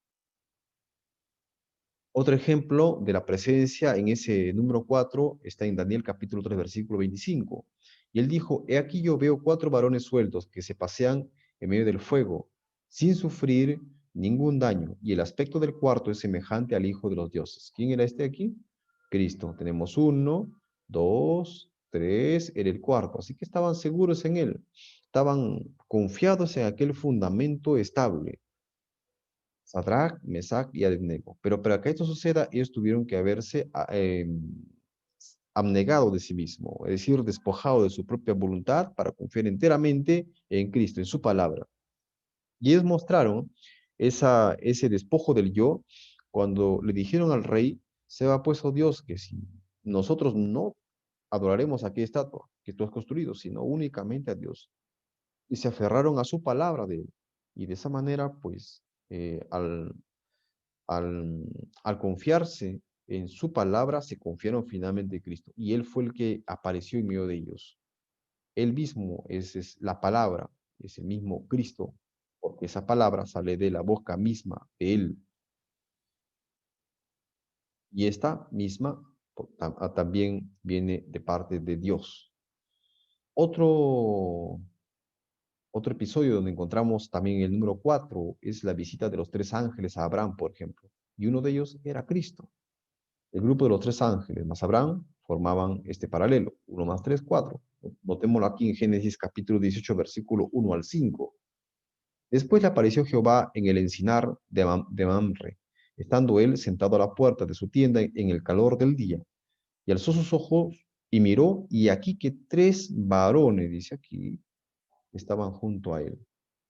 Otro ejemplo de la presencia en ese número 4 está en Daniel capítulo 3, versículo 25. Y él dijo, he aquí yo veo 4 varones sueltos que se pasean en medio del fuego, sin sufrir ningún daño. Y el aspecto del cuarto es semejante al Hijo de los dioses. ¿Quién era este aquí? Cristo. Tenemos 1, 2, 3, era el cuarto. Así que estaban seguros en él. Estaban confiados en aquel fundamento estable. Sadrach, Mesach y Abednego. Pero para que esto suceda, ellos tuvieron que haberse abnegado de sí mismo, es decir, despojado de su propia voluntad para confiar enteramente en Cristo, en su palabra. Y ellos mostraron ese despojo del yo cuando le dijeron al rey, se va pues, oh Dios, que si nosotros no adoraremos a aquella estatua que tú has construido, sino únicamente a Dios. Y se aferraron a su palabra de él. Y de esa manera, pues, al, al confiarse en su palabra, se confiaron finalmente en Cristo. Y Él fue el que apareció en medio de ellos. Él mismo es la palabra, es el mismo Cristo, porque esa palabra sale de la boca misma de Él. Y esta misma también viene de parte de Dios. Otro, otro episodio donde encontramos también el número 4 es la visita de los 3 ángeles a Abraham, por ejemplo. Y uno de ellos era Cristo. El grupo de los 3 ángeles más Abraham formaban este paralelo. 1 más 3, 4. Notémoslo aquí en Génesis capítulo 18, versículo 1 al 5. Después le apareció Jehová en el encinar de Mamre, estando él sentado a la puerta de su tienda en el calor del día. Y alzó sus ojos y miró, y aquí que 3 varones, dice aquí, estaban junto a él.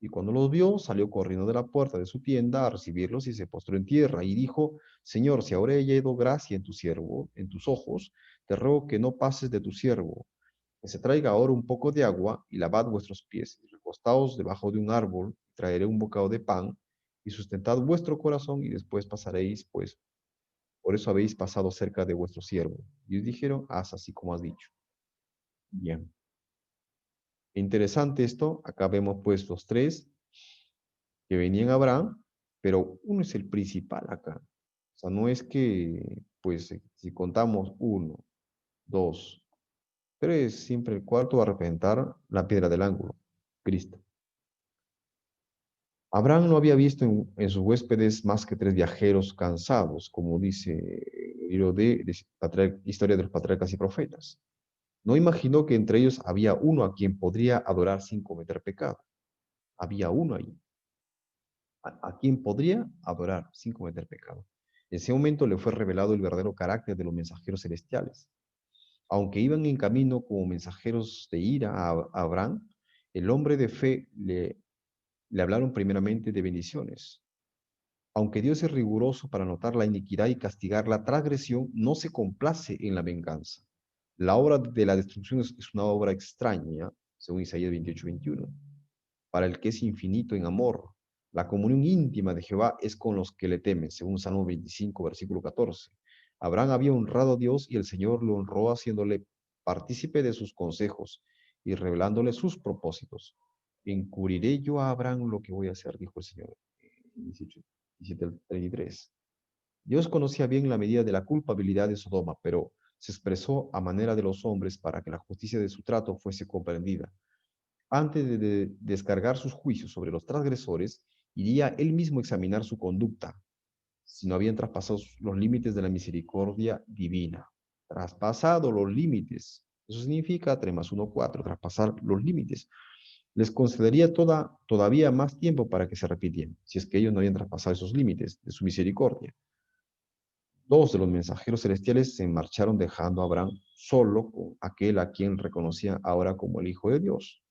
Y cuando los vio, salió corriendo de la puerta de su tienda a recibirlos y se postró en tierra y dijo, Señor, si ahora he hallado gracia en tu siervo, en tus ojos, te ruego que no pases de tu siervo, que se traiga ahora un poco de agua y lavad vuestros pies y recostaos debajo de un árbol, traeré un bocado de pan y sustentad vuestro corazón y después pasaréis, pues por eso habéis pasado cerca de vuestro siervo. Y ellos dijeron, haz así como has dicho. Bien. Interesante esto. Acá vemos pues los tres que venían a Abraham, pero uno es el principal acá. O sea, no es que, pues, si contamos uno, dos, tres, siempre el cuarto va a representar la piedra del ángulo, Cristo. Abraham no había visto en sus huéspedes más que tres viajeros cansados, como dice el libro de Historia de los Patriarcas y Profetas. No imaginó que entre ellos había uno a quien podría adorar sin cometer pecado. Había uno ahí, a quien podría adorar sin cometer pecado. En ese momento le fue revelado el verdadero carácter de los mensajeros celestiales. Aunque iban en camino como mensajeros de ira a Abraham, el hombre de fe le hablaron primeramente de bendiciones. Aunque Dios es riguroso para notar la iniquidad y castigar la transgresión, no se complace en la venganza. La obra de la destrucción es una obra extraña, según Isaías 28:21, para el que es infinito en amor. La comunión íntima de Jehová es con los que le temen, según Salmo 25, versículo 14. Abraham había honrado a Dios y el Señor lo honró haciéndole partícipe de sus consejos y revelándole sus propósitos. Encubriré yo a Abraham lo que voy a hacer, dijo el Señor. 18, 17 al 33. Dios conocía bien la medida de la culpabilidad de Sodoma, pero se expresó a manera de los hombres para que la justicia de su trato fuese comprendida. Antes de descargar sus juicios sobre los transgresores, iría él mismo a examinar su conducta, si no habían traspasado los límites de la misericordia divina. Traspasado los límites. Eso significa 3 más 1, 4, traspasar los límites. Les concedería todavía más tiempo para que se arrepintieran, si es que ellos no habían traspasado esos límites de su misericordia. Dos de los mensajeros celestiales se marcharon dejando a Abraham solo con aquel a quien reconocía ahora como el Hijo de Dios.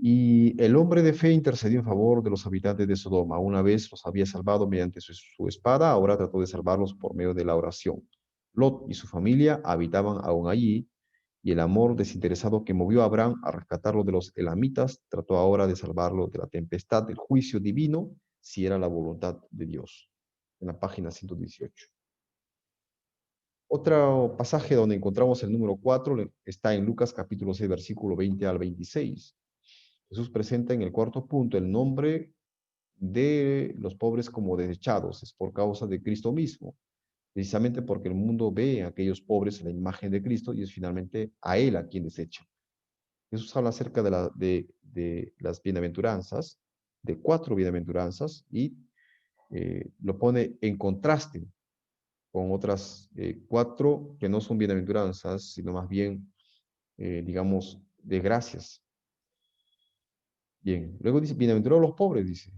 Y el hombre de fe intercedió en favor de los habitantes de Sodoma. Una vez los había salvado mediante su espada, ahora trató de salvarlos por medio de la oración. Lot y su familia habitaban aún allí, y el amor desinteresado que movió a Abraham a rescatarlo de los elamitas trató ahora de salvarlo de la tempestad del juicio divino, si era la voluntad de Dios. En la página 118. Otro pasaje donde encontramos el número 4 está en Lucas capítulo 6, versículo 20 al 26. Jesús presenta en el cuarto punto el nombre de los pobres como desechados. Es por causa de Cristo mismo, precisamente porque el mundo ve a aquellos pobres en la imagen de Cristo y es finalmente a Él a quien desecha. Jesús habla acerca de las bienaventuranzas, de 4 bienaventuranzas, y lo pone en contraste con otras 4 que no son bienaventuranzas, sino más bien, digamos, de gracias. Bien, luego dice, bienaventurados los pobres, dice.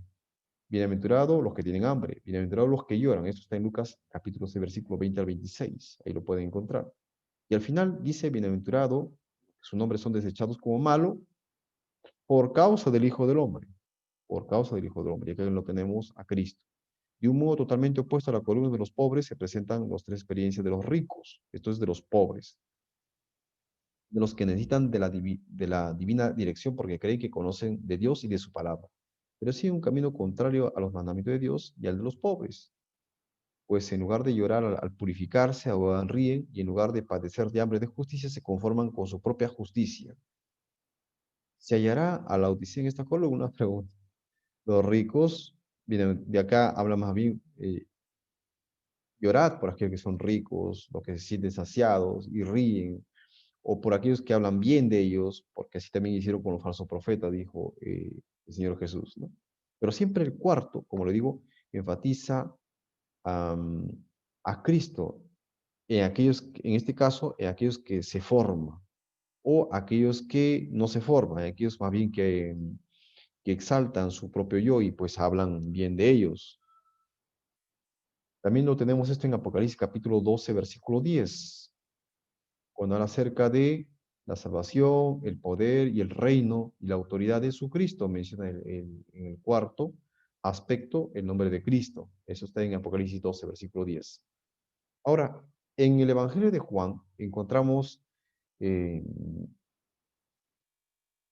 Bienaventurados los que tienen hambre, bienaventurados los que lloran. Esto está en Lucas capítulo 6, versículo 20 al 26. Ahí lo pueden encontrar. Y al final dice, bienaventurado, sus nombres son desechados como malo por causa del Hijo del Hombre. Por causa del Hijo del Hombre. Y acá lo tenemos a Cristo. De un modo totalmente opuesto a la columna de los pobres, se presentan las 3 experiencias de los ricos. Esto es de los pobres, de los que necesitan de la divina dirección porque creen que conocen de Dios y de su palabra, pero sí un camino contrario a los mandamientos de Dios y al de los pobres, pues en lugar de llorar al purificarse, ahora ríen, y en lugar de padecer de hambre de justicia, se conforman con su propia justicia. ¿Se hallará a la Odisea en esta columna? Pregunta. Los ricos, miren, de acá habla más bien, llorad por aquellos que son ricos, los que se sienten saciados y ríen, o por aquellos que hablan bien de ellos, porque así también hicieron con los falsos profetas, dijo el Señor Jesús, ¿no? Pero siempre el cuarto, como le digo, enfatiza um, a Cristo en aquellos, en este caso, en aquellos que se forman, o aquellos que no se forman, aquellos más bien que exaltan su propio yo y pues hablan bien de ellos. También lo tenemos esto en Apocalipsis capítulo 12, versículo 10, cuando habla acerca de La salvación, el poder y el reino y la autoridad de su Cristo, menciona en el cuarto aspecto el nombre de Cristo. Eso está en Apocalipsis 12, versículo 10. Ahora, en el Evangelio de Juan encontramos, eh,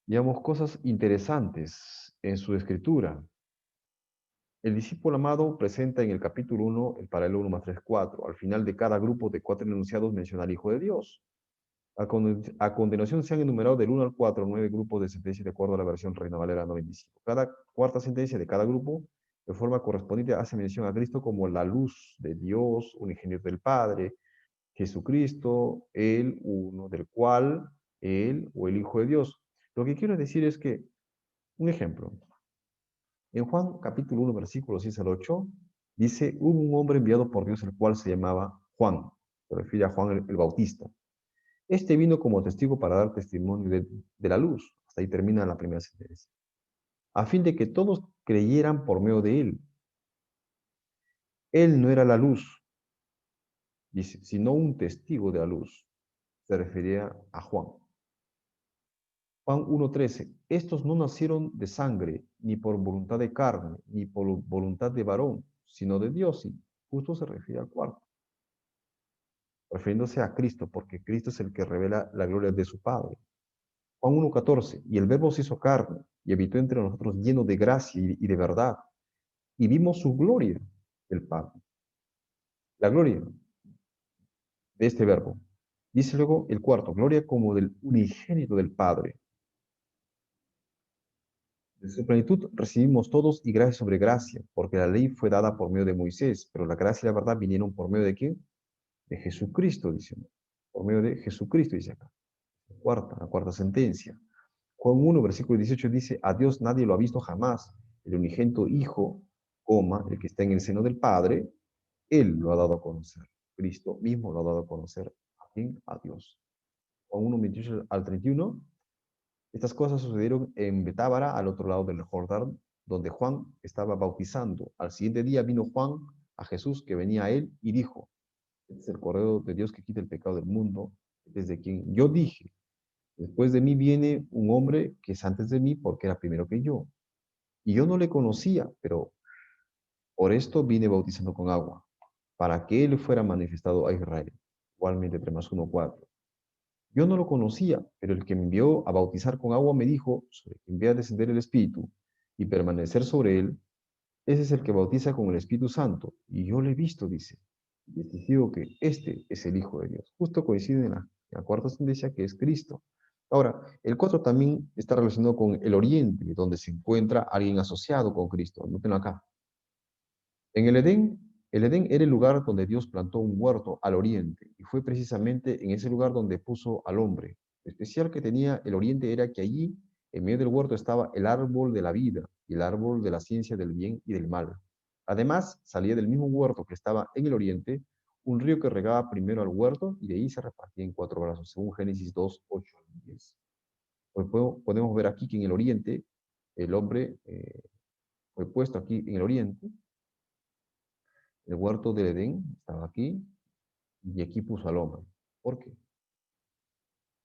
digamos, cosas interesantes en su escritura. El discípulo amado presenta en el capítulo 1 el paralelo 1 más 3, 4. Al final de cada grupo de 4 enunciados menciona al Hijo de Dios. A continuación se han enumerado del 1 al 4 9 grupos de sentencias de acuerdo a la versión Reina Valera 95. Cada cuarta sentencia de cada grupo, de forma correspondiente, hace mención a Cristo como la luz de Dios, unigénito del Padre, Jesucristo, el uno, del cual, él o el Hijo de Dios. Lo que quiero decir es que, un ejemplo, en Juan capítulo 1, versículos 6 al 8, dice, hubo un hombre enviado por Dios, el cual se llamaba Juan. Se refiere a Juan el Bautista. Este vino como testigo para dar testimonio de la luz. Hasta ahí termina la primera sentencia. A fin de que todos creyeran por medio de él. Él no era la luz, dice, sino un testigo de la luz. Se refería a Juan. Juan 1:13. Estos no nacieron de sangre, ni por voluntad de carne, ni por voluntad de varón, sino de Dios. Y justo se refiere al cuarto, refiriéndose a Cristo, porque Cristo es el que revela la gloria de su Padre. Juan 1:14, y el Verbo se hizo carne y habitó entre nosotros lleno de gracia y de verdad, y vimos su gloria, el Padre. La gloria de este Verbo. Dice luego el cuarto, gloria como del unigénito del Padre. De su plenitud recibimos todos y gracia sobre gracia, porque la ley fue dada por medio de Moisés, pero la gracia y la verdad vinieron por medio de quién? De Jesucristo, dice. Por medio de Jesucristo, dice acá. La cuarta sentencia. Juan 1, versículo 18 dice, a Dios nadie lo ha visto jamás. El unigénito Hijo, el que está en el seno del Padre, Él lo ha dado a conocer. Cristo mismo lo ha dado a conocer. ¿A quién? A Dios. Juan 1, 28 al 31. Estas cosas sucedieron en Betábara, al otro lado del Jordán, donde Juan estaba bautizando. Al siguiente día vino Juan a Jesús, que venía a él, y dijo, este es el Cordero de Dios que quita el pecado del mundo, desde quien yo dije, después de mí viene un hombre que es antes de mí porque era primero que yo. Y yo no le conocía, pero por esto vine bautizando con agua, para que él fuera manifestado a Israel. Igualmente 3 más 1, 4. Yo no lo conocía, pero el que me envió a bautizar con agua me dijo, sobre quien vea descender el Espíritu y permanecer sobre él, ese es el que bautiza con el Espíritu Santo. Y yo lo he visto, dice, y testigo que este es el Hijo de Dios. Justo coincide en la cuarta sentencia que es Cristo. Ahora, el 4 también está relacionado con el oriente, donde se encuentra alguien asociado con Cristo. Nótenlo acá. En el Edén era el lugar donde Dios plantó un huerto al oriente, y fue precisamente en ese lugar donde puso al hombre. Lo especial que tenía el oriente era que allí, en medio del huerto, estaba el árbol de la vida y el árbol de la ciencia del bien y del mal. Además, salía del mismo huerto que estaba en el oriente un río que regaba primero al huerto y de ahí se repartía en 4 brazos, según Génesis 2, 8 y 10. Pues podemos ver aquí que en el oriente el hombre fue puesto aquí en el oriente. El huerto del Edén estaba aquí y aquí puso al hombre. ¿Por qué?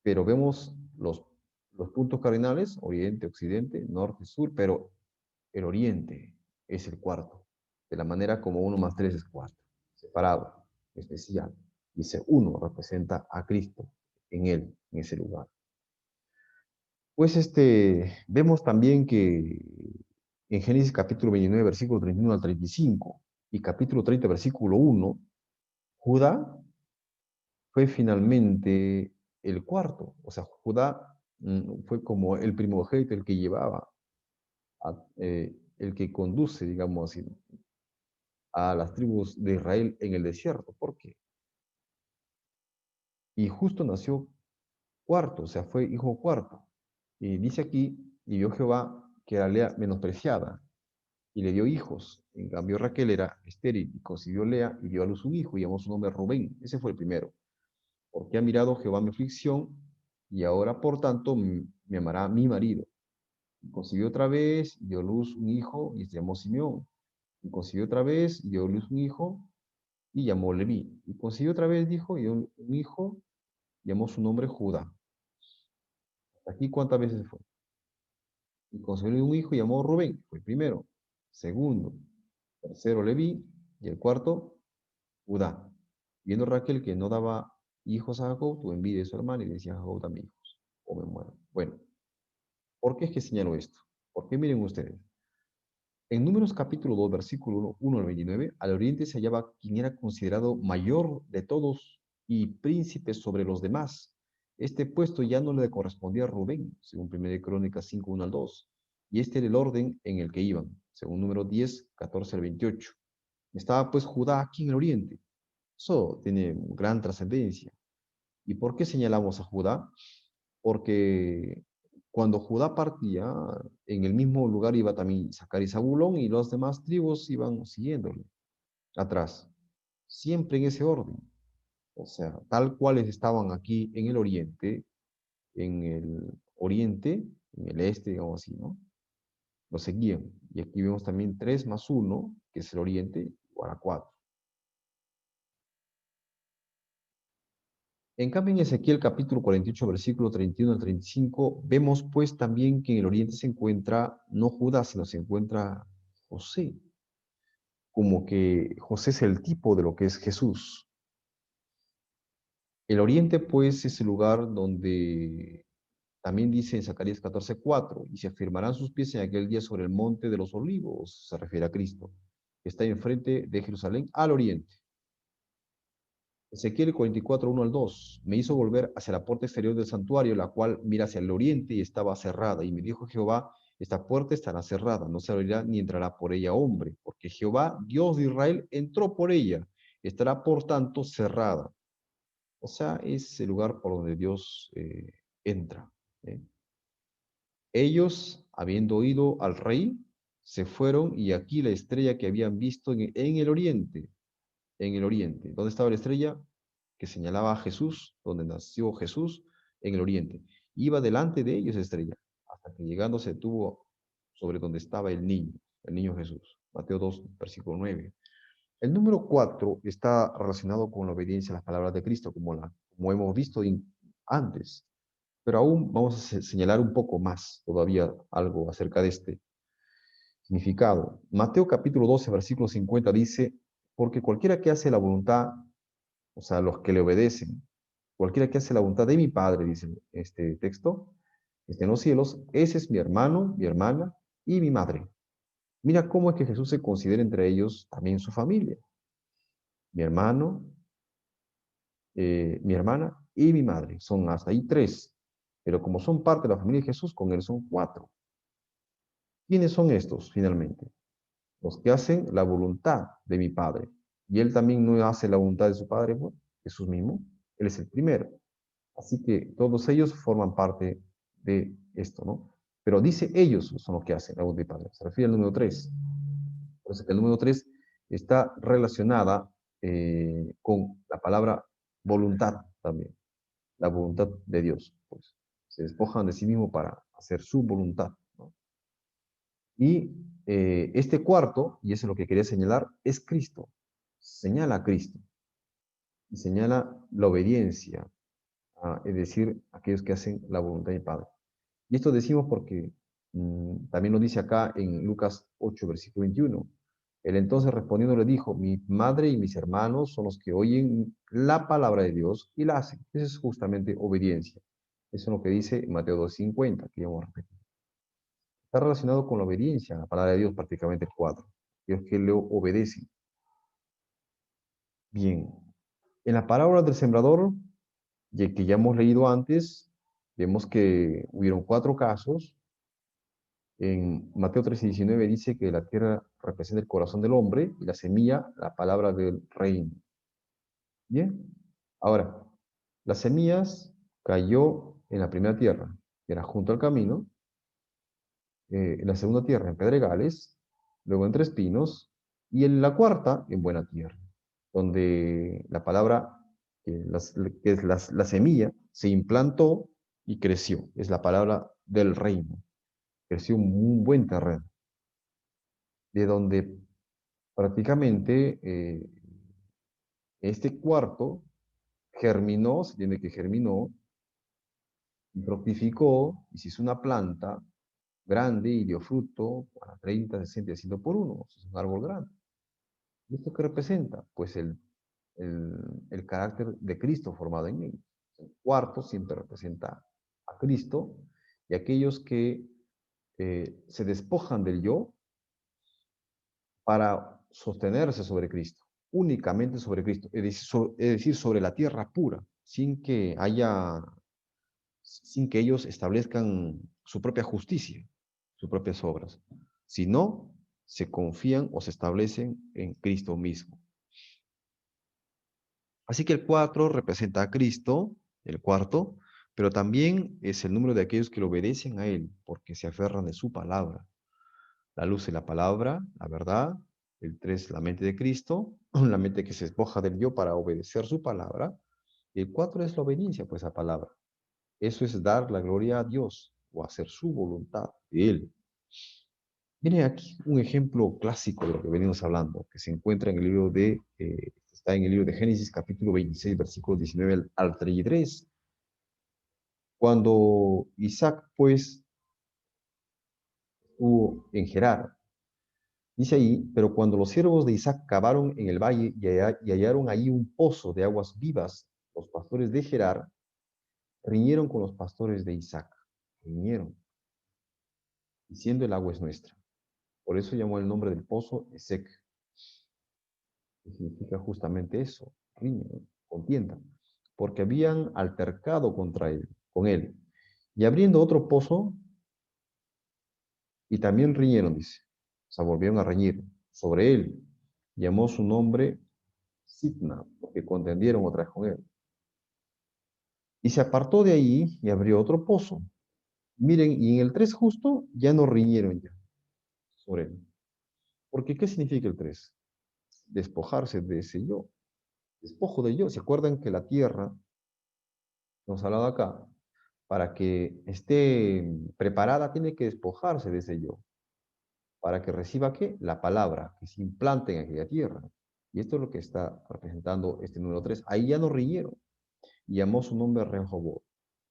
Pero vemos los puntos cardinales, oriente, occidente, norte, sur, pero el oriente es el cuarto, de la manera como 1 más 3 es 4, separado, especial. Dice 1 representa a Cristo en él, en ese lugar. Pues vemos también que en Génesis capítulo 29, versículo 31 al 35 y capítulo 30, versículo 1, Judá fue finalmente el cuarto. O sea, Judá fue como el primogénito, el que llevaba, el que conduce, digamos así, a las tribus de Israel en el desierto. ¿Por qué? Y justo nació cuarto, o sea, fue hijo cuarto. Y dice aquí, y vio Jehová que era Lea menospreciada, y le dio hijos. En cambio, Raquel era estéril, y concibió Lea, y dio a luz un hijo, y llamó su nombre Rubén. Ese fue el primero. Porque ha mirado Jehová mi aflicción, y ahora, por tanto, me amará mi marido. Y concibió otra vez, y dio a luz un hijo, y se llamó Simeón. Y concibió otra vez, y dio a luz un hijo, y llamó Leví. Y concibió otra vez, dijo, y dio un hijo, llamó su nombre Judá. Aquí, ¿cuántas veces fue? Y concibió un hijo y llamó Rubén, fue el primero. Segundo, tercero Leví, y el cuarto, Judá. Viendo Raquel que no daba hijos a Jacob, tuvo envidia de su hermano y le decía a Jacob, dame hijos, o me muero. Bueno, ¿por qué es que señalo esto? Porque miren ustedes, en Números capítulo 2, versículo 1 al 29, al oriente se hallaba quien era considerado mayor de todos y príncipe sobre los demás. Este puesto ya no le correspondía a Rubén, según 1 Crónicas 5, 1 al 2, y este era el orden en el que iban, según número 10, 14 al 28. Estaba pues Judá aquí en el oriente. Eso tiene gran trascendencia. ¿Y por qué señalamos a Judá? Porque cuando Judá partía, en el mismo lugar iba también Isaacar y Zabulón y las demás tribus iban siguiéndole atrás, siempre en ese orden. O sea, tal cuales estaban aquí en el este, digamos así, ¿no? Lo seguían. Y aquí vemos también 3 más 1, que es el oriente, igual a 4. En cambio, en Ezequiel capítulo 48, versículo 31 al 35, vemos pues también que en el oriente se encuentra no Judá, sino se encuentra José, como que José es el tipo de lo que es Jesús. El oriente pues es el lugar donde también dice en Zacarías 14:4, y se afirmarán sus pies en aquel día sobre el monte de los olivos, se refiere a Cristo, que está enfrente de Jerusalén al oriente. Ezequiel 44, 1 al 2. Me hizo volver hacia la puerta exterior del santuario, la cual mira hacia el oriente y estaba cerrada. Y me dijo Jehová, esta puerta estará cerrada, no se abrirá ni entrará por ella hombre, porque Jehová, Dios de Israel, entró por ella. Estará por tanto cerrada. O sea, es el lugar por donde Dios entra. ¿eh? Ellos, habiendo oído al rey, se fueron y aquí la estrella que habían visto en el oriente, en el oriente. ¿Dónde estaba la estrella? Que señalaba a Jesús, donde nació Jesús, en el oriente. Iba delante de ellos estrella, hasta que llegando se detuvo sobre donde estaba el niño Jesús. Mateo 2, versículo 9. El número 4 está relacionado con la obediencia a las palabras de Cristo, como hemos visto antes. Pero aún vamos a señalar un poco más, todavía algo acerca de este significado. Mateo capítulo 12, versículo 50 dice, porque cualquiera que hace la voluntad, o sea, los que le obedecen, cualquiera que hace la voluntad de mi Padre, dice este texto, está en los cielos, ese es mi hermano, mi hermana y mi madre. Mira cómo es que Jesús se considera entre ellos también su familia. Mi hermano, mi hermana y mi madre. Son hasta ahí 3. Pero como son parte de la familia de Jesús, con él son 4. ¿Quiénes son estos finalmente? Los que hacen la voluntad de mi Padre. Y él también no hace la voluntad de su Padre, bueno, Jesús mismo. Él es el primero. Así que todos ellos forman parte de esto, ¿no? Pero dice ellos son los que hacen la voluntad del Padre. Se refiere al número 3. Por eso que el número 3 está relacionada con la palabra voluntad también. La voluntad de Dios. Pues se despojan de sí mismo para hacer su voluntad, ¿no? Y este cuarto, y eso es lo que quería señalar, es Cristo. Señala a Cristo. Y señala la obediencia, es decir, aquellos que hacen la voluntad del Padre. Y esto decimos porque también lo dice acá en Lucas 8, versículo 21. Él entonces respondiendo le dijo, mi madre y mis hermanos son los que oyen la palabra de Dios y la hacen. Eso es justamente obediencia. Eso es lo que dice Mateo 2:50, que vamos a repetir. Está relacionado con la obediencia, la palabra de Dios prácticamente el 4. Dios que le obedece. Bien. En la parábola del sembrador, que ya hemos leído antes, vemos que hubieron 4 casos. En Mateo 13:19 dice que la tierra representa el corazón del hombre y la semilla, la palabra del reino. Bien. Ahora, las semillas cayó en la primera tierra, que era junto al camino, en la segunda tierra en pedregales, luego entre espinos, y en la cuarta en buena tierra, donde la palabra, que es la semilla, se implantó y creció. Es la palabra del reino. Creció un buen terreno, de donde prácticamente este cuarto germinó, se entiende que germinó, y fructificó, y se hizo una planta grande y dio fruto a 30, 60 y 100 por uno. Es un árbol grande. ¿Y esto qué representa? Pues el carácter de Cristo formado en ellos. El cuarto siempre representa a Cristo y aquellos que se despojan del yo para sostenerse sobre Cristo, únicamente sobre Cristo, es decir, sobre la tierra pura, sin que ellos establezcan su propia justicia, sus propias obras, sino se confían o se establecen en Cristo mismo. Así que el 4 representa a Cristo, el cuarto, pero también es el número de aquellos que le obedecen a Él, porque se aferran de su palabra. La luz es la palabra, la verdad. El 3, la mente de Cristo, la mente que se despoja del yo para obedecer su palabra. Y el 4 es la obediencia, pues, a palabra. Eso es dar la gloria a Dios o hacer su voluntad de Él. Miren aquí un ejemplo clásico de lo que venimos hablando, que se encuentra en el libro está en el libro de Génesis, capítulo 26, versículos 19 al 33. Cuando Isaac, pues, estuvo en Gerar, dice ahí, pero cuando los siervos de Isaac cavaron en el valle y hallaron ahí un pozo de aguas vivas, los pastores de Gerar riñeron con los pastores de Isaac. Riñeron, diciendo el agua es nuestra. Por eso llamó el nombre del pozo Esec, que significa justamente eso, riña, ¿no? Contienda, porque habían altercado con él. Y abriendo otro pozo, y también riñeron, dice. O sea, volvieron a reñir sobre él. Llamó su nombre Sitna, porque contendieron otra vez con él. Y se apartó de ahí y abrió otro pozo. Miren, y en el 3 justo ya no riñeron ya sobre él. Porque ¿qué significa el 3? Despojarse de ese yo. Despojo de yo. ¿Se acuerdan que la tierra, nos ha hablado acá, para que esté preparada, tiene que despojarse de ese yo? Para que reciba ¿qué? La palabra, que se implante en aquella tierra. Y esto es lo que está representando este número 3. Ahí ya no riñeron. Y llamó su nombre Rehoboth.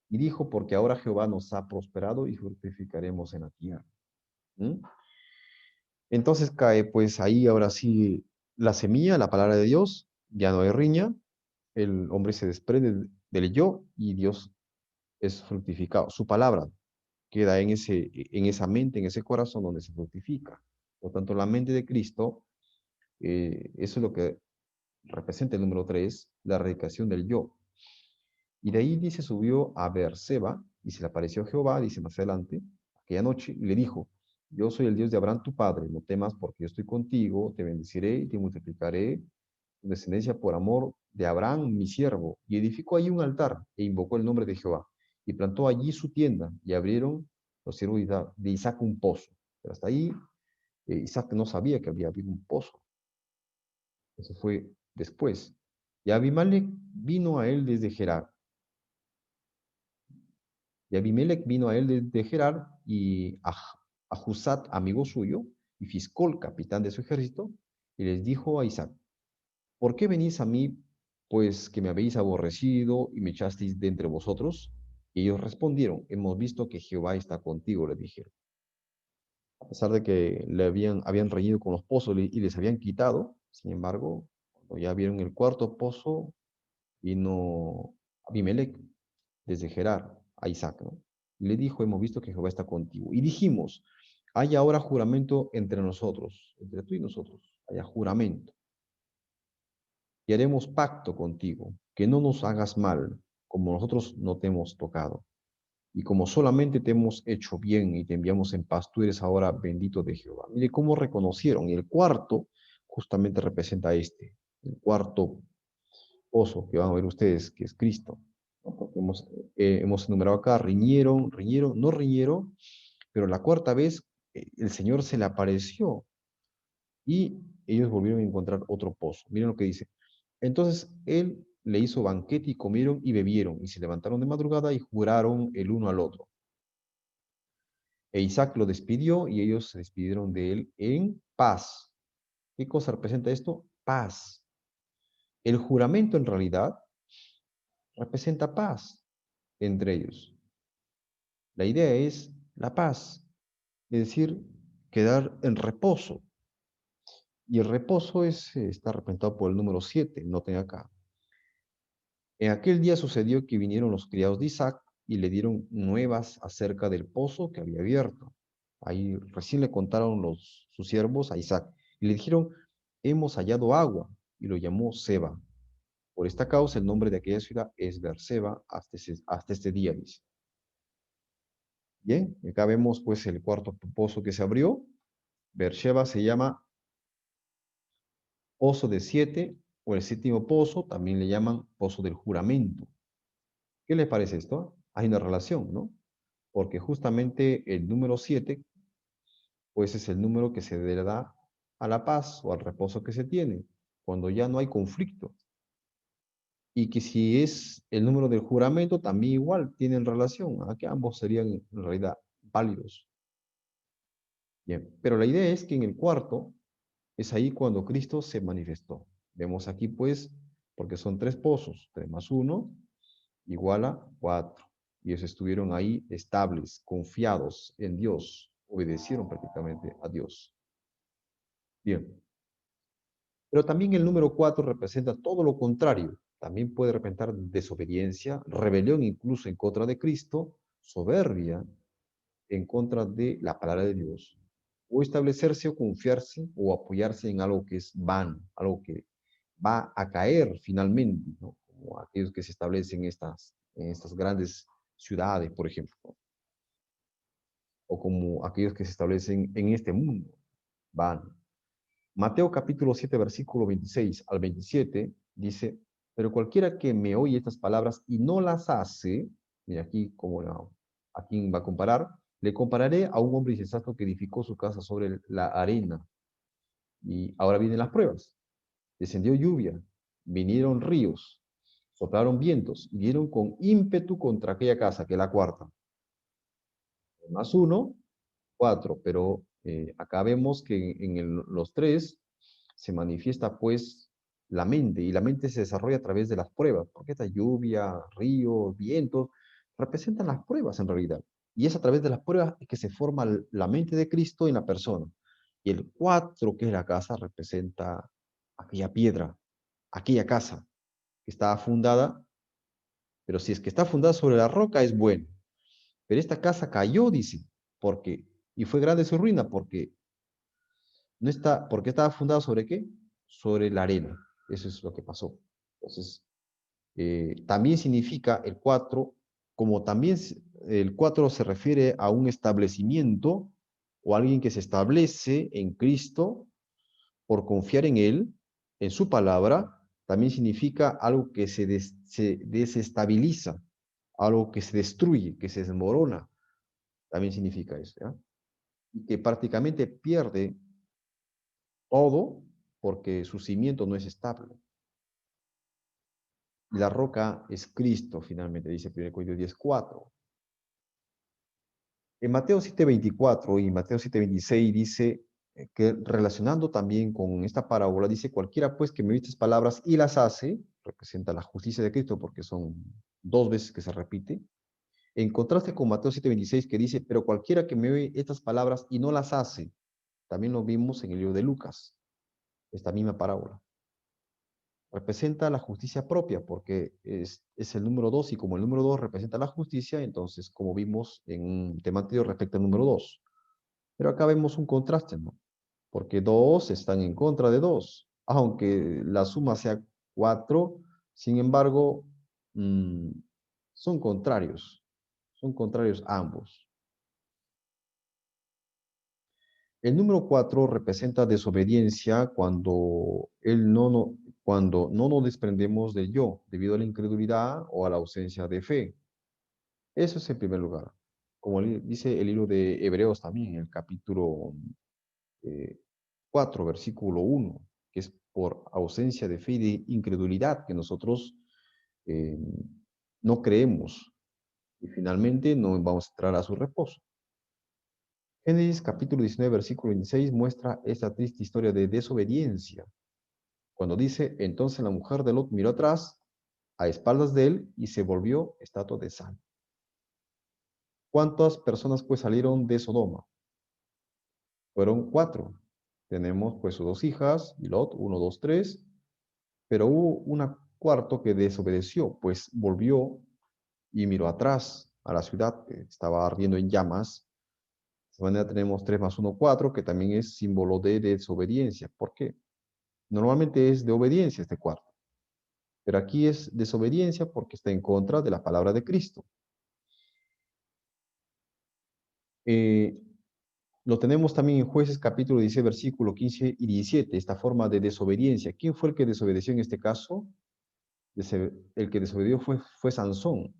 Y dijo, porque ahora Jehová nos ha prosperado y fructificaremos en la tierra. ¿Mm? Entonces cae pues ahí ahora sí la semilla, la palabra de Dios, ya no hay riña, el hombre se desprende del yo y Dios es fructificado. Su palabra queda en esa mente, en ese corazón donde se fructifica. Por tanto, la mente de Cristo, eso es lo que representa el número 3, la erradicación del yo. Y de ahí dice, subió a Beerseba, y se le apareció Jehová, dice más adelante, aquella noche, y le dijo, yo soy el Dios de Abraham tu padre, no temas porque yo estoy contigo, te bendeciré y te multiplicaré tu descendencia por amor de Abraham, mi siervo. Y edificó allí un altar e invocó el nombre de Jehová. Y plantó allí su tienda y abrieron los siervos de Isaac un pozo. Pero hasta ahí Isaac no sabía que había habido un pozo. Eso fue después. Y Abimelech vino a él desde Gerar. Y Abimelech vino a él desde Gerar y a Husat, amigo suyo, y Fiscol, capitán de su ejército, y les dijo a Isaac, ¿por qué venís a mí, pues que me habéis aborrecido y me echasteis de entre vosotros? Y ellos respondieron, hemos visto que Jehová está contigo, le dijeron. A pesar de que habían reñido con los pozos y les habían quitado, sin embargo, cuando ya vieron el cuarto pozo, vino Abimelech desde Gerar a Isaac, ¿no? Y le dijo, hemos visto que Jehová está contigo. Y dijimos, hay ahora juramento entre nosotros, entre tú y nosotros, haya juramento. Y haremos pacto contigo, que no nos hagas mal, como nosotros no te hemos tocado. Y como solamente te hemos hecho bien y te enviamos en paz, tú eres ahora bendito de Jehová. Mire cómo reconocieron. Y el cuarto justamente representa el cuarto pozo que van a ver ustedes, que es Cristo. ¿No? Porque hemos enumerado acá, riñeron, no riñeron, pero la cuarta vez el Señor se le apareció y ellos volvieron a encontrar otro pozo. Miren lo que dice. Entonces él le hizo banquete y comieron y bebieron y se levantaron de madrugada y juraron el uno al otro. E Isaac lo despidió y ellos se despidieron de él en paz. ¿Qué cosa representa esto? Paz. El juramento en realidad representa paz entre ellos. La idea es la paz, es decir, quedar en reposo. Y el reposo está representado por el número 7, noten acá. En aquel día sucedió que vinieron los criados de Isaac y le dieron nuevas acerca del pozo que había abierto. Ahí recién le contaron sus siervos a Isaac y le dijeron, hemos hallado agua, y lo llamó Seba. Por esta causa el nombre de aquella ciudad es Beerseba hasta este día, dice. Bien, acá vemos pues el cuarto pozo que se abrió. Beersheba se llama pozo de 7 o el séptimo pozo, también le llaman pozo del juramento. ¿Qué les parece esto? Hay una relación, ¿no? Porque justamente el número 7, pues es el número que se da a la paz o al reposo que se tiene, cuando ya no hay conflicto. Y que si es el número del juramento, también igual tienen relación, a que ambos serían en realidad válidos. Bien, pero la idea es que en el cuarto es ahí cuando Cristo se manifestó. Vemos aquí pues, porque son 3 pozos, 3 más 1 igual a 4. Y ellos estuvieron ahí estables, confiados en Dios, obedecieron prácticamente a Dios. Bien, pero también el número 4 representa todo lo contrario. También puede representar desobediencia, rebelión incluso en contra de Cristo, soberbia en contra de la palabra de Dios, o establecerse o confiarse o apoyarse en algo que es vano, algo que va a caer finalmente, ¿no? Como aquellos que se establecen en estas grandes ciudades, por ejemplo, ¿no? O como aquellos que se establecen en este mundo, van. Mateo capítulo 7, versículo 26 al 27, dice, pero cualquiera que me oye estas palabras y no las hace, mira aquí como a quién va a comparar, le compararé a un hombre insensato que edificó su casa sobre la arena. Y ahora vienen las pruebas. Descendió lluvia, vinieron ríos, soplaron vientos y dieron con ímpetu contra aquella casa, que es la cuarta. Más uno, 4, pero acá vemos que los 3 se manifiesta pues la mente, y la mente se desarrolla a través de las pruebas, porque esta lluvia, ríos, vientos, representan las pruebas en realidad. Y es a través de las pruebas que se forma la mente de Cristo en la persona. Y el 4, que es la casa, representa aquella piedra, aquella casa que estaba fundada, pero si es que está fundada sobre la roca es bueno. Pero esta casa cayó, dice, porque, y fue grande su ruina, porque no está, porque estaba fundada sobre qué? Sobre la arena. Eso es lo que pasó. Entonces, también significa el 4, como también el 4 se refiere a un establecimiento o alguien que se establece en Cristo por confiar en Él, en su palabra, también significa algo que se desestabiliza, algo que se destruye, que se desmorona, también significa eso, ¿ya? Y que prácticamente pierde todo porque su cimiento no es estable. Y la roca es Cristo, finalmente, dice 1 Corintios 10:4. En Mateo 7:24 y Mateo 7:26 dice que relacionando también con esta parábola, dice, cualquiera pues que me oye estas palabras y las hace, representa la justicia de Cristo porque son 2 veces que se repite, en contraste con Mateo 7:26 que dice, pero cualquiera que me oye estas palabras y no las hace, también lo vimos en el libro de Lucas, esta misma parábola. Representa la justicia propia, porque es el número 2 y como el número 2 representa la justicia, entonces, como vimos en un tema anterior respecto al número 2. Pero acá vemos un contraste, ¿no? Porque 2 están en contra de 2, aunque la suma sea 4, sin embargo, mmm, son contrarios ambos. El número 4 representa desobediencia cuando no nos desprendemos del yo, debido a la incredulidad o a la ausencia de fe. Eso es en primer lugar. Como dice el libro de Hebreos también, en el capítulo eh, 4, versículo 1, que es por ausencia de fe y de incredulidad que nosotros eh, no creemos y finalmente no vamos a entrar a su reposo. Génesis capítulo 19, versículo 26 muestra esta triste historia de desobediencia. Cuando dice, entonces la mujer de Lot miró atrás, a espaldas de él, y se volvió estatua de sal. ¿Cuántas personas pues salieron de Sodoma? Fueron 4. Tenemos pues sus 2 hijas, y Lot, 1, 2, 3. Pero hubo una cuarto que desobedeció, pues volvió y miró atrás a la ciudad que estaba ardiendo en llamas. De esta manera tenemos 3 más 1, 4, que también es símbolo de desobediencia. ¿Por qué? Normalmente es de obediencia este cuarto, pero aquí es desobediencia porque está en contra de la palabra de Cristo. Eh, lo tenemos también en Jueces capítulo 16, versículo 15 y 17, esta forma de desobediencia. ¿Quién fue el que desobedeció en este caso? El que desobedió fue Sansón.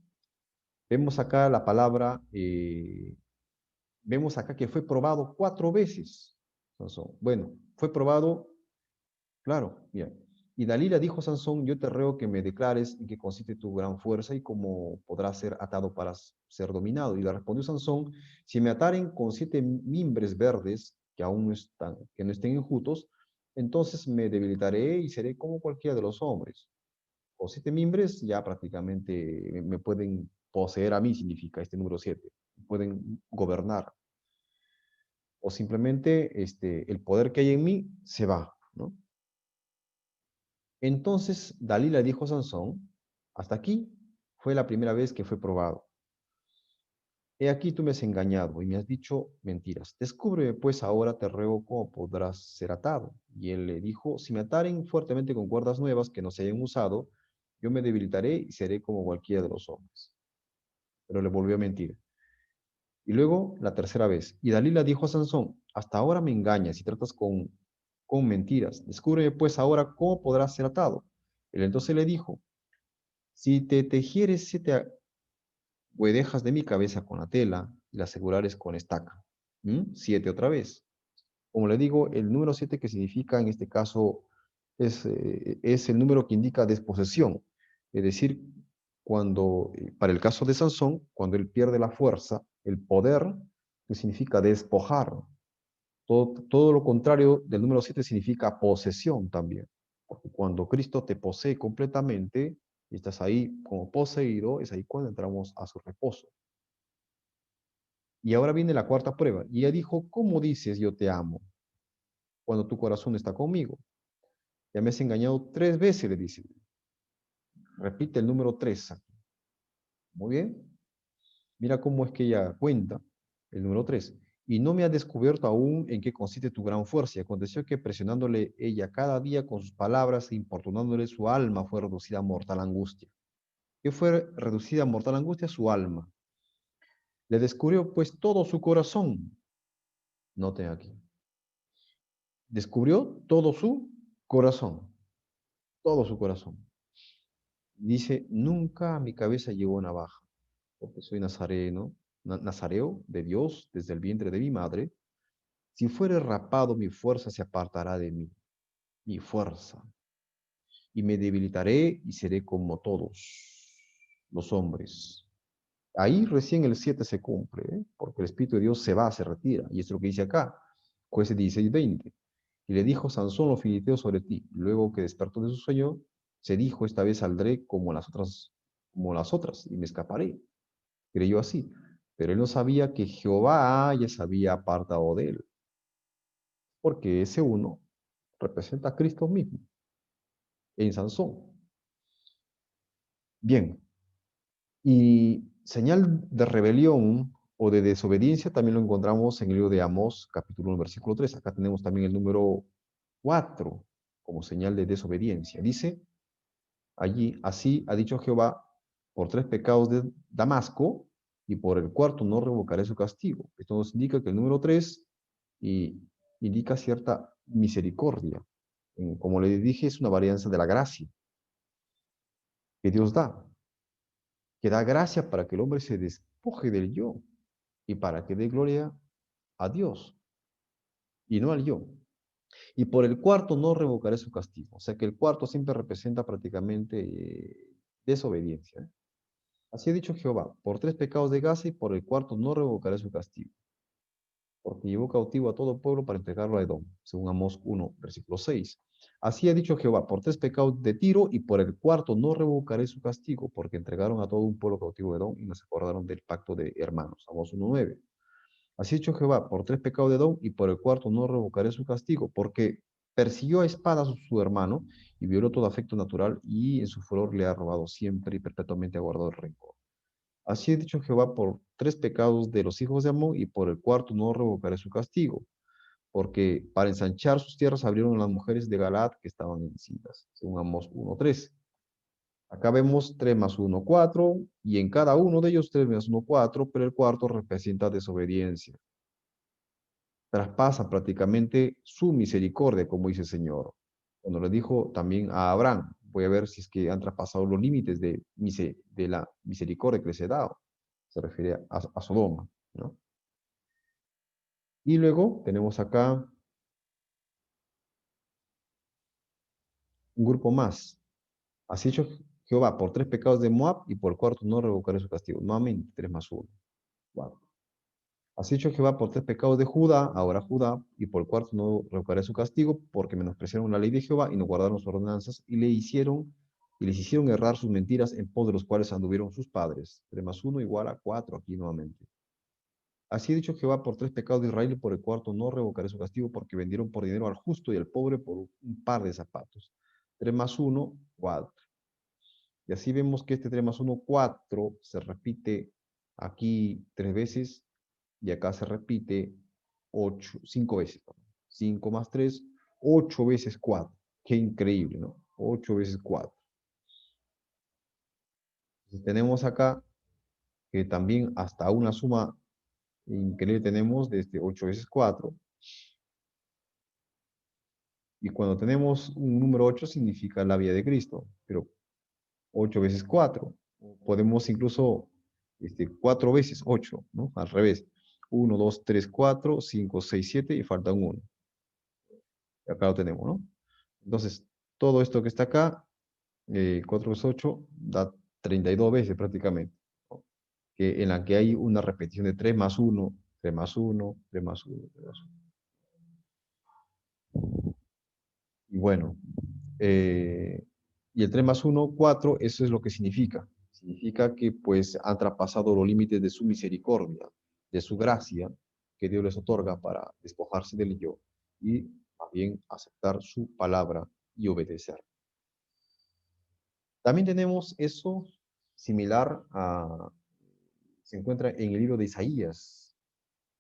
Vemos acá la palabra, vemos acá que fue probado 4 veces, Sansón. Bueno, fue probado, claro, bien. Y Dalila dijo a Sansón, yo te ruego que me declares en qué consiste tu gran fuerza y cómo podrás ser atado para ser dominado. Y le respondió Sansón, si me ataren con 7 mimbres verdes que aún que no estén enjutos, entonces me debilitaré y seré como cualquiera de los hombres. Con 7 mimbres ya prácticamente me pueden poseer a mí, significa este número 7. Pueden gobernar. O simplemente el poder que hay en mí se va, ¿no? Entonces Dalila dijo a Sansón, hasta aquí fue la primera vez que fue probado. He aquí tú me has engañado y me has dicho mentiras. Descúbreme pues ahora, te ruego, cómo podrás ser atado. Y él le dijo, si me ataren fuertemente con cuerdas nuevas que no se hayan usado, yo me debilitaré y seré como cualquiera de los hombres. Pero le volvió a mentir. Y luego la tercera vez. Y Dalila dijo a Sansón, hasta ahora me engañas y tratas con mentiras. Descúbreme pues ahora cómo podrás ser atado. Él entonces le dijo, si te tejieres 7 guedejas de mi cabeza con la tela y las asegurares con estaca. 7 otra vez. Como le digo, el número 7 que significa en este caso es el número que indica desposesión. Es decir, para el caso de Sansón, cuando él pierde la fuerza, el poder, que significa despojar. Todo lo contrario del número 7 significa posesión también. Porque cuando Cristo te posee completamente y estás ahí como poseído, es ahí cuando entramos a su reposo. Y ahora viene la cuarta prueba. Y ella dijo, ¿cómo dices yo te amo cuando tu corazón está conmigo? Ya me has engañado 3 veces, le dice. Repite el número 3 aquí. Muy bien. Mira cómo es que ella cuenta el número 3. Y no me ha descubierto aún en qué consiste tu gran fuerza. Y aconteció que presionándole ella cada día con sus palabras e importunándole su alma fue reducida a mortal angustia. ¿Qué fue reducida a mortal angustia? Su alma. Le descubrió pues todo su corazón. Noten aquí. Descubrió todo su corazón. Todo su corazón. Dice, nunca a mi cabeza llegó navaja, porque soy nazareno, nazareo de Dios desde el vientre de mi madre. Si fuere rapado, mi fuerza se apartará de mí, mi fuerza, y me debilitaré y seré como todos los hombres. Ahí recién el 7 se cumple, ¿eh? Porque el Espíritu de Dios se va, se retira, y es lo que dice acá, Jueces 16:20. Y le dijo Sansón los filisteos sobre ti. Luego que despertó de su sueño, se dijo, esta vez saldré como las otras, y me escaparé. Creyó así. Pero él no sabía que Jehová ya se había apartado de él, porque ese uno representa a Cristo mismo en Sansón. Bien, y señal de rebelión o de desobediencia también lo encontramos en el libro de Amós, capítulo 1, versículo 3. Acá tenemos también el número 4 como señal de desobediencia. Dice allí, así ha dicho Jehová, por 3 pecados de Damasco y por el cuarto no revocaré su castigo. Esto nos indica que el número 3 indica cierta misericordia. Como le dije, es una varianza de la gracia que Dios da, que da gracia para que el hombre se despoje del yo y para que dé gloria a Dios y no al yo. Y por el cuarto no revocaré su castigo. O sea que el cuarto siempre representa prácticamente desobediencia. Así ha dicho Jehová, por 3 pecados de Gaza y por el cuarto no revocaré su castigo, porque llevó cautivo a todo pueblo para entregarlo a Edom, según Amós 1, versículo 6. Así ha dicho Jehová, por 3 pecados de Tiro y por el cuarto no revocaré su castigo, porque entregaron a todo un pueblo cautivo de Edom y no se acordaron del pacto de hermanos. Amos 1:9. Así ha dicho Jehová, por 3 pecados de Edom y por el cuarto no revocaré su castigo, porque persiguió a espada a su hermano y violó todo afecto natural y en su furor le ha robado siempre y perpetuamente ha guardado el rencor. Así ha dicho Jehová, por 3 pecados de los hijos de Amón y por el cuarto no revocaré su castigo, porque para ensanchar sus tierras abrieron las mujeres de Galaad que estaban encintas, según Amós 1:3. Acá vemos 3 más 1, 4, y en cada uno de ellos 3 más 1, 4, pero el cuarto representa desobediencia. Traspasa prácticamente su misericordia, como dice el Señor. Cuando le dijo también a Abraham, voy a ver si es que han traspasado los límites de la misericordia que les he dado. Se refiere a Sodoma, ¿no? Y luego tenemos acá un grupo más. Así hecho Jehová por 3 pecados de Moab y por el cuarto no revocaré su castigo. Nuevamente, 3 más 1. Wow. Así hecho Jehová por 3 pecados de Judá, ahora Judá, y por el cuarto no revocaré su castigo, porque menospreciaron la ley de Jehová y no guardaron sus ordenanzas, y les hicieron errar sus mentiras en pos de los cuales anduvieron sus padres. 3 más 1 igual a 4 aquí nuevamente. Así ha dicho Jehová por 3 pecados de Israel y por el cuarto no revocaré su castigo, porque vendieron por dinero al justo y al pobre por un par de zapatos. 3 más 1, 4. Y así vemos que este 3 más 1, 4, se repite aquí 3 veces y acá se repite 5 veces. 5 más 3, 8 veces 4. Qué increíble, ¿no? 8 veces 4. Entonces, tenemos acá que también hasta una suma increíble tenemos de 8 veces 4. Y cuando tenemos un número 8 significa la vida de Cristo. Pero 8 veces 4. Podemos incluso 4 veces 8, ¿no? Al revés. 1, 2, 3, 4, 5, 6, 7 y falta un 1. Acá lo tenemos, ¿no? Entonces, todo esto que está acá, 4 veces 8, da 32 veces prácticamente, ¿no? En la que hay una repetición de 3 más 1, 3 más 1, 3 más 1, 3 más 1. Y bueno, eh, y el 3 más 1, 4, eso es lo que significa. Significa que pues han traspasado los límites de su misericordia, de su gracia, que Dios les otorga para despojarse del yo y más bien aceptar su palabra y obedecer. También tenemos eso similar se encuentra en el libro de Isaías.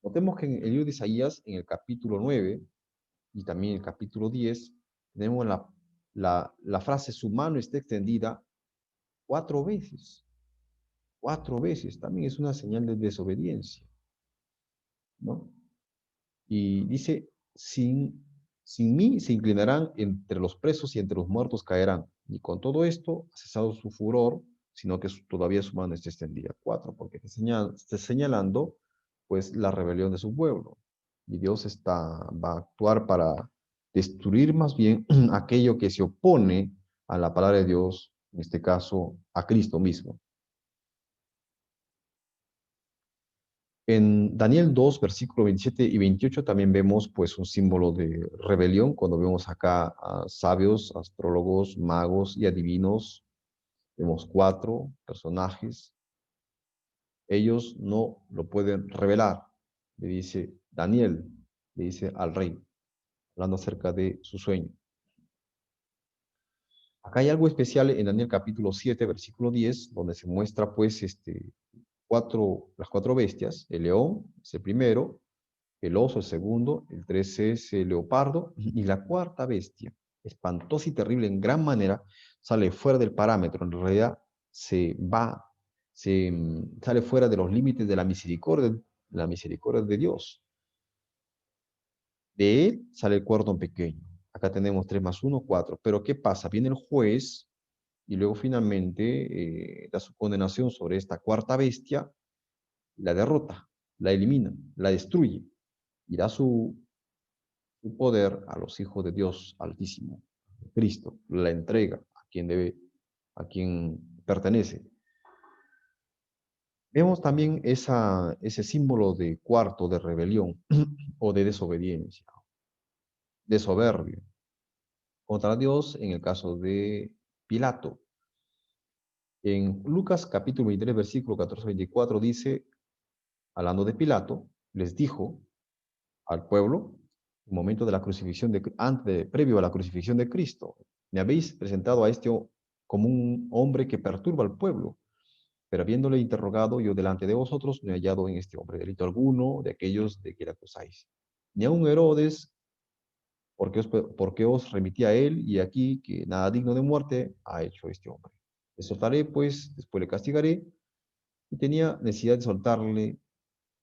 Notemos que en el libro de Isaías, en el capítulo 9 y también el capítulo 10, tenemos la frase, su mano está extendida 4 veces. 4 veces. También es una señal de desobediencia, ¿no? Y dice, sin mí se inclinarán entre los presos y entre los muertos caerán. Y con todo esto ha cesado su furor, sino que todavía su mano está extendida. 4, porque está señalando pues la rebelión de su pueblo. Y Dios va a actuar para destruir más bien aquello que se opone a la palabra de Dios, en este caso a Cristo mismo. En Daniel 2, versículo 27 y 28 también vemos pues un símbolo de rebelión cuando vemos acá a sabios, astrólogos, magos y adivinos. Vemos 4 personajes. Ellos no lo pueden revelar, le dice Daniel, le dice al rey, hablando acerca de su sueño. Acá hay algo especial en Daniel capítulo 7, versículo 10, donde se muestra pues las 4 bestias. El león es el primero, el oso el segundo, el 13 es el leopardo, y la cuarta bestia, espantosa y terrible en gran manera, sale fuera del parámetro, en realidad sale fuera de los límites de la misericordia de Dios. De él sale el cordón pequeño. Acá tenemos 3 más 1, 4. Pero ¿qué pasa? Viene el juez y luego finalmente da su condenación sobre esta cuarta bestia, la derrota, la elimina, la destruye y da su poder a los hijos de Dios Altísimo. Cristo la entrega a quien pertenece. Vemos también ese símbolo de cuarto, de rebelión o de desobediencia, de soberbia. contra Dios en el caso de Pilato. En Lucas capítulo 23, versículo 14-24 dice, hablando de Pilato, les dijo al pueblo, en el momento de la crucifixión, previo a la crucifixión de Cristo, me habéis presentado a este como un hombre que perturba al pueblo, pero habiéndole interrogado yo delante de vosotros, no he hallado en este hombre delito alguno de aquellos de que le acusáis. Ni aun Herodes, porque os remití a él, y aquí que nada digno de muerte ha hecho este hombre. Le soltaré, pues, después le castigaré, y tenía necesidad de soltarle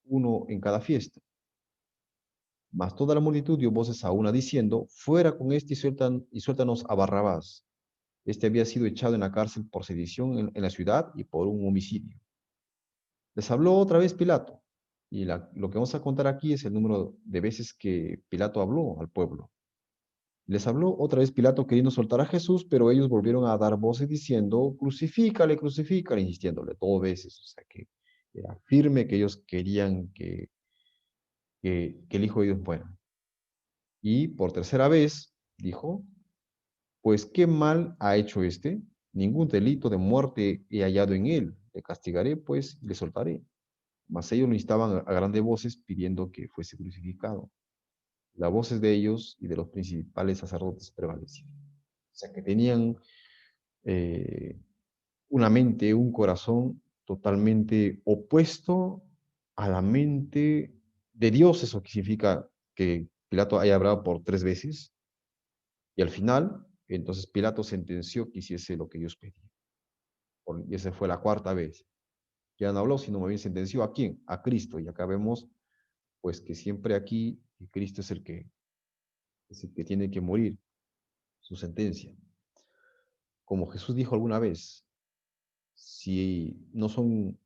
uno en cada fiesta. Mas toda la multitud dio voces a una diciendo, fuera con este y suéltanos a Barrabás. Este había sido echado en la cárcel por sedición en la ciudad y por un homicidio. Les habló otra vez Pilato, y lo que vamos a contar aquí es el número de veces que Pilato habló al pueblo. Les habló otra vez Pilato queriendo soltar a Jesús, pero ellos volvieron a dar voces diciendo, crucifícale, crucifícale, insistiéndole 2 veces. O sea que era firme que ellos querían que el Hijo de Dios muera. Y por tercera vez dijo, pues qué mal ha hecho este, ningún delito de muerte he hallado en él, le castigaré pues y le soltaré. Mas ellos lo instaban a grandes voces pidiendo que fuese crucificado. Las voces de ellos y de los principales sacerdotes prevalecieron. O sea que tenían eh, una mente, un corazón totalmente opuesto a la mente de Dios. Eso significa que Pilato haya hablado por 3 veces y al final, entonces Pilato sentenció que hiciese lo que Dios pedía. Y esa fue la 4 vez. Ya no habló, sino más bien sentenció ¿a quién? A Cristo. Y acá vemos, pues, que siempre aquí Cristo es el que tiene que morir, su sentencia. Como Jesús dijo alguna vez, si no son,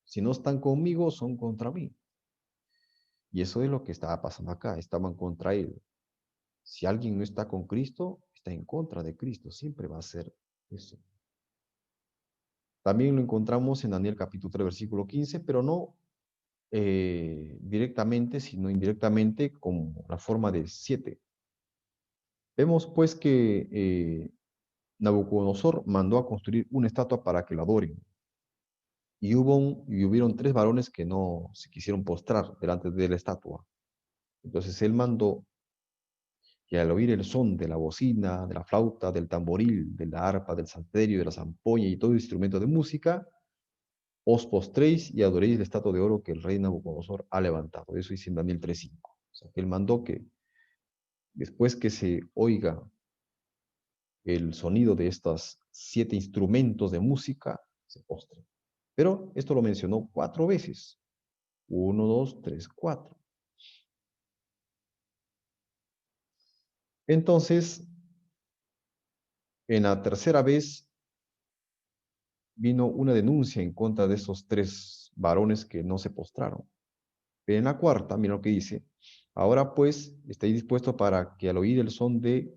si no están conmigo, son contra mí. Y eso es lo que estaba pasando acá, estaban contra él. Si alguien no está con Cristo, está en contra de Cristo, siempre va a ser eso. También lo encontramos en Daniel capítulo 3, versículo 15, pero no directamente, sino indirectamente como la forma de 7. Vemos pues que Nabucodonosor mandó a construir una estatua para que la adoren. Y hubieron 3 varones que no se quisieron postrar delante de la estatua. Entonces él mandó que al oír el son de la bocina, de la flauta, del tamboril, de la arpa, del salterio, de la zampoña y todo instrumento de música, os postréis y adoréis la estatua de oro que el rey Nabucodonosor ha levantado. Eso dice en Daniel 3:5. O sea, que él mandó que después que se oiga el sonido de estos 7 instrumentos de música, se postren. Pero esto lo mencionó 4 veces. 1, 2, 3, 4. Entonces, en la tercera vez vino una denuncia en contra de esos 3 varones que no se postraron. Pero en la cuarta, mira lo que dice, ahora pues estáis dispuestos para que al oír el son de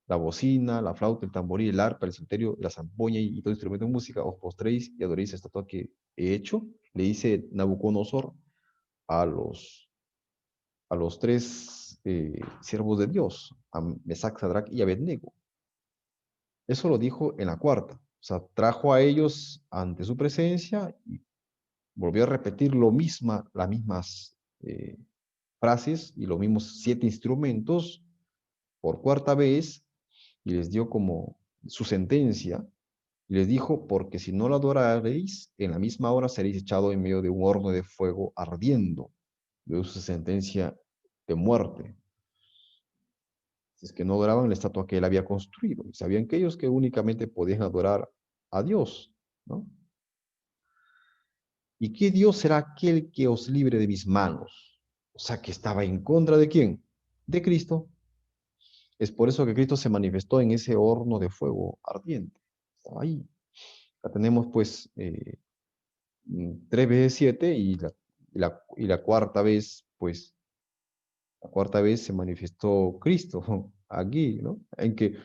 la bocina, la flauta, el tamboril, el arpa, el salterio, la zampoña y todo instrumento de música, os postréis y adoréis esta estatua que he hecho, le dice Nabucodonosor a los 3 siervos de Dios, a Mesac, Sadrach y Abednego. Eso lo dijo en la cuarta. O sea, trajo a ellos ante su presencia y volvió a repetir las mismas frases y los mismos 7 instrumentos por 4 vez y les dio como su sentencia y les dijo, porque si no la adoraréis, en la misma hora seréis echado en medio de un horno de fuego ardiendo. Dio su sentencia de muerte. Si es que no adoraban la estatua que él había construido. Sabían que ellos que únicamente podían adorar a Dios, ¿no? ¿Y qué Dios será aquel que os libre de mis manos? O sea, que estaba en contra de quién? De Cristo. Es por eso que Cristo se manifestó en ese horno de fuego ardiente. Estaba ahí. La tenemos pues 3 veces 7 y la cuarta vez, pues, la cuarta vez se manifestó Cristo aquí, ¿no? En que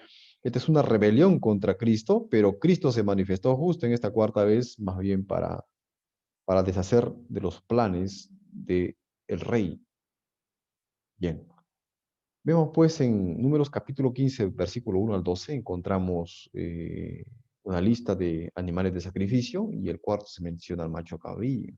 esta es una rebelión contra Cristo, pero Cristo se manifestó justo en esta cuarta vez, más bien para deshacer de los planes del rey. Bien. Vemos pues en Números capítulo 15, versículo 1 al 12, encontramos una lista de animales de sacrificio y el cuarto se menciona al macho cabrío.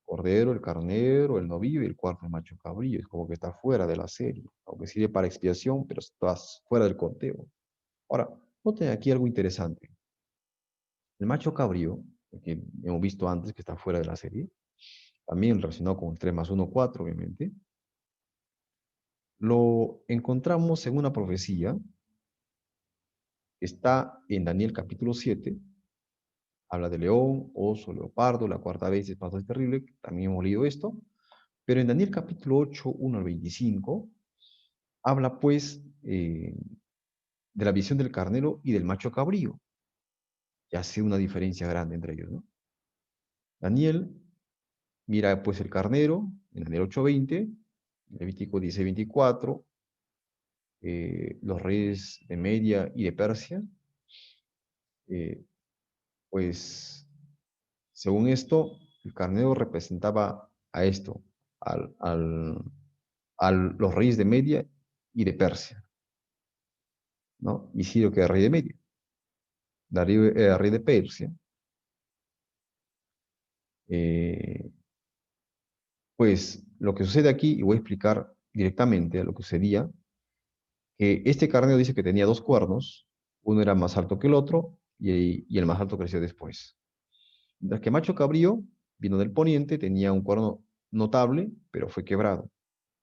Cordero, el carnero, el novillo y el cuarto el macho cabrío. Es como que está fuera de la serie, aunque sirve para expiación, pero estás fuera del conteo. Ahora, noten aquí algo interesante. El macho cabrío, que hemos visto antes que está fuera de la serie, también relacionado con el 3 más 1, 4, obviamente, lo encontramos en una profecía que está en Daniel capítulo 7, habla de león, oso, leopardo, la cuarta vez espanto terrible, también hemos leído esto, pero en Daniel capítulo 8, 1 al 25, habla pues de la visión del carnero y del macho cabrío. Ya hace una diferencia grande entre ellos, ¿no? Daniel mira pues el carnero en Daniel 8:20, Levítico 16:24, los reyes de Media y de Persia, eh, pues según esto, el carnero representaba a esto, al, al, a los reyes de Media y de Persia, ¿no? Y Ciro que era rey de Media, Darío era rey de Persia. Eh, pues lo que sucede aquí, y voy a explicar directamente lo que sucedía, que este carnero dice que tenía dos cuernos, uno era más alto que el otro y el más alto creció después. Mientras que macho cabrío vino del poniente, tenía un cuerno notable, pero fue quebrado.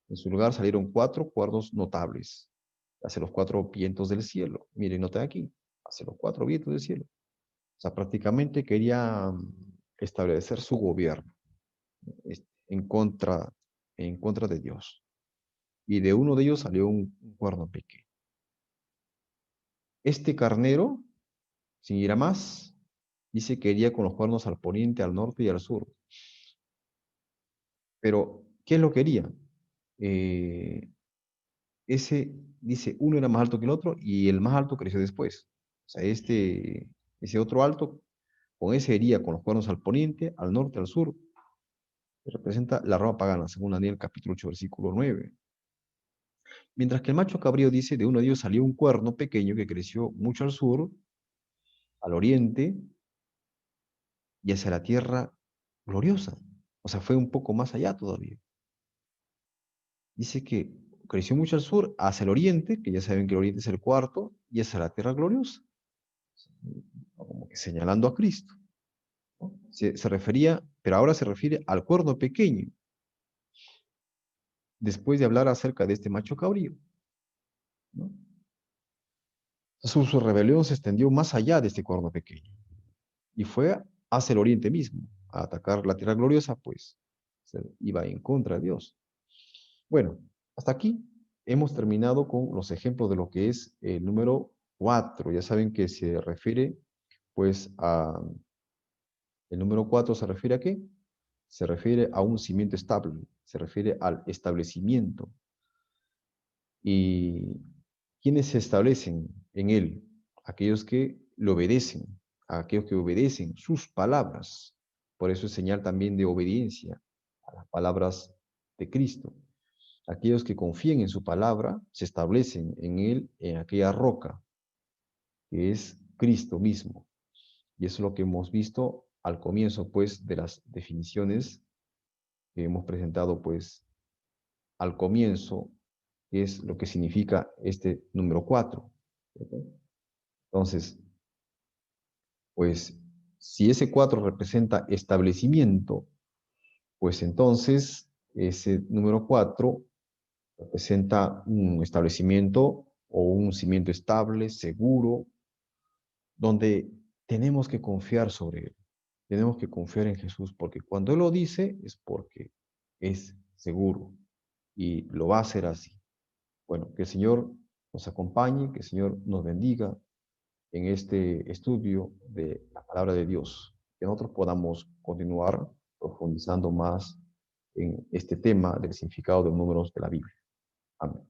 En su lugar salieron cuatro cuernos notables, hacia los cuatro vientos del cielo. Miren, noten aquí, hacia los cuatro vientos del cielo. O sea, prácticamente quería establecer su gobierno en contra de Dios. Y de uno de ellos salió un cuerno pequeño. Este carnero, sin ir a más, dice que iría con los cuernos al poniente, al norte y al sur. Pero, ¿qué es lo que quería? Eh, ese, dice, uno era más alto que el otro y el más alto creció después. O sea, ese otro alto, con ese iría con los cuernos al poniente, al norte, al sur. Representa la Roma pagana, según Daniel capítulo 8, versículo 9. Mientras que el macho cabrío dice, de uno de ellos salió un cuerno pequeño que creció mucho al sur, al oriente y hacia la tierra gloriosa. O sea, fue un poco más allá todavía. Dice que creció mucho al sur, hacia el oriente, que ya saben que el oriente es el cuarto, y hacia la tierra gloriosa, como que señalando a Cristo, ¿no? Se refería, pero ahora se refiere al cuerno pequeño, después de hablar acerca de este macho cabrío, ¿no? Su rebelión se extendió más allá de este cuerno pequeño y fue hacia el oriente mismo, a atacar la tierra gloriosa, pues se iba en contra de Dios. Bueno, hasta aquí hemos terminado con los ejemplos de lo que es el número 4. Ya saben que se refiere, pues, el número 4 se refiere a qué? Se refiere a un cimiento estable, se refiere al establecimiento. ¿Y quiénes se establecen en él? Aquellos que le obedecen, aquellos que obedecen sus palabras. Por eso es señal también de obediencia a las palabras de Cristo. Aquellos que confían en su palabra se establecen en él, en aquella roca, que es Cristo mismo. Y eso es lo que hemos visto al comienzo, pues, de las definiciones que hemos presentado, pues, al comienzo, que es lo que significa este número 4. Entonces, pues, si ese 4 representa establecimiento, pues entonces ese número 4 representa un establecimiento o un cimiento estable, seguro, donde tenemos que confiar sobre Él. Tenemos que confiar en Jesús, porque cuando Él lo dice es porque es seguro y lo va a hacer así. Bueno, que el Señor nos acompañe, que el Señor nos bendiga en este estudio de la palabra de Dios, que nosotros podamos continuar profundizando más en este tema del significado de los números de la Biblia. Amén.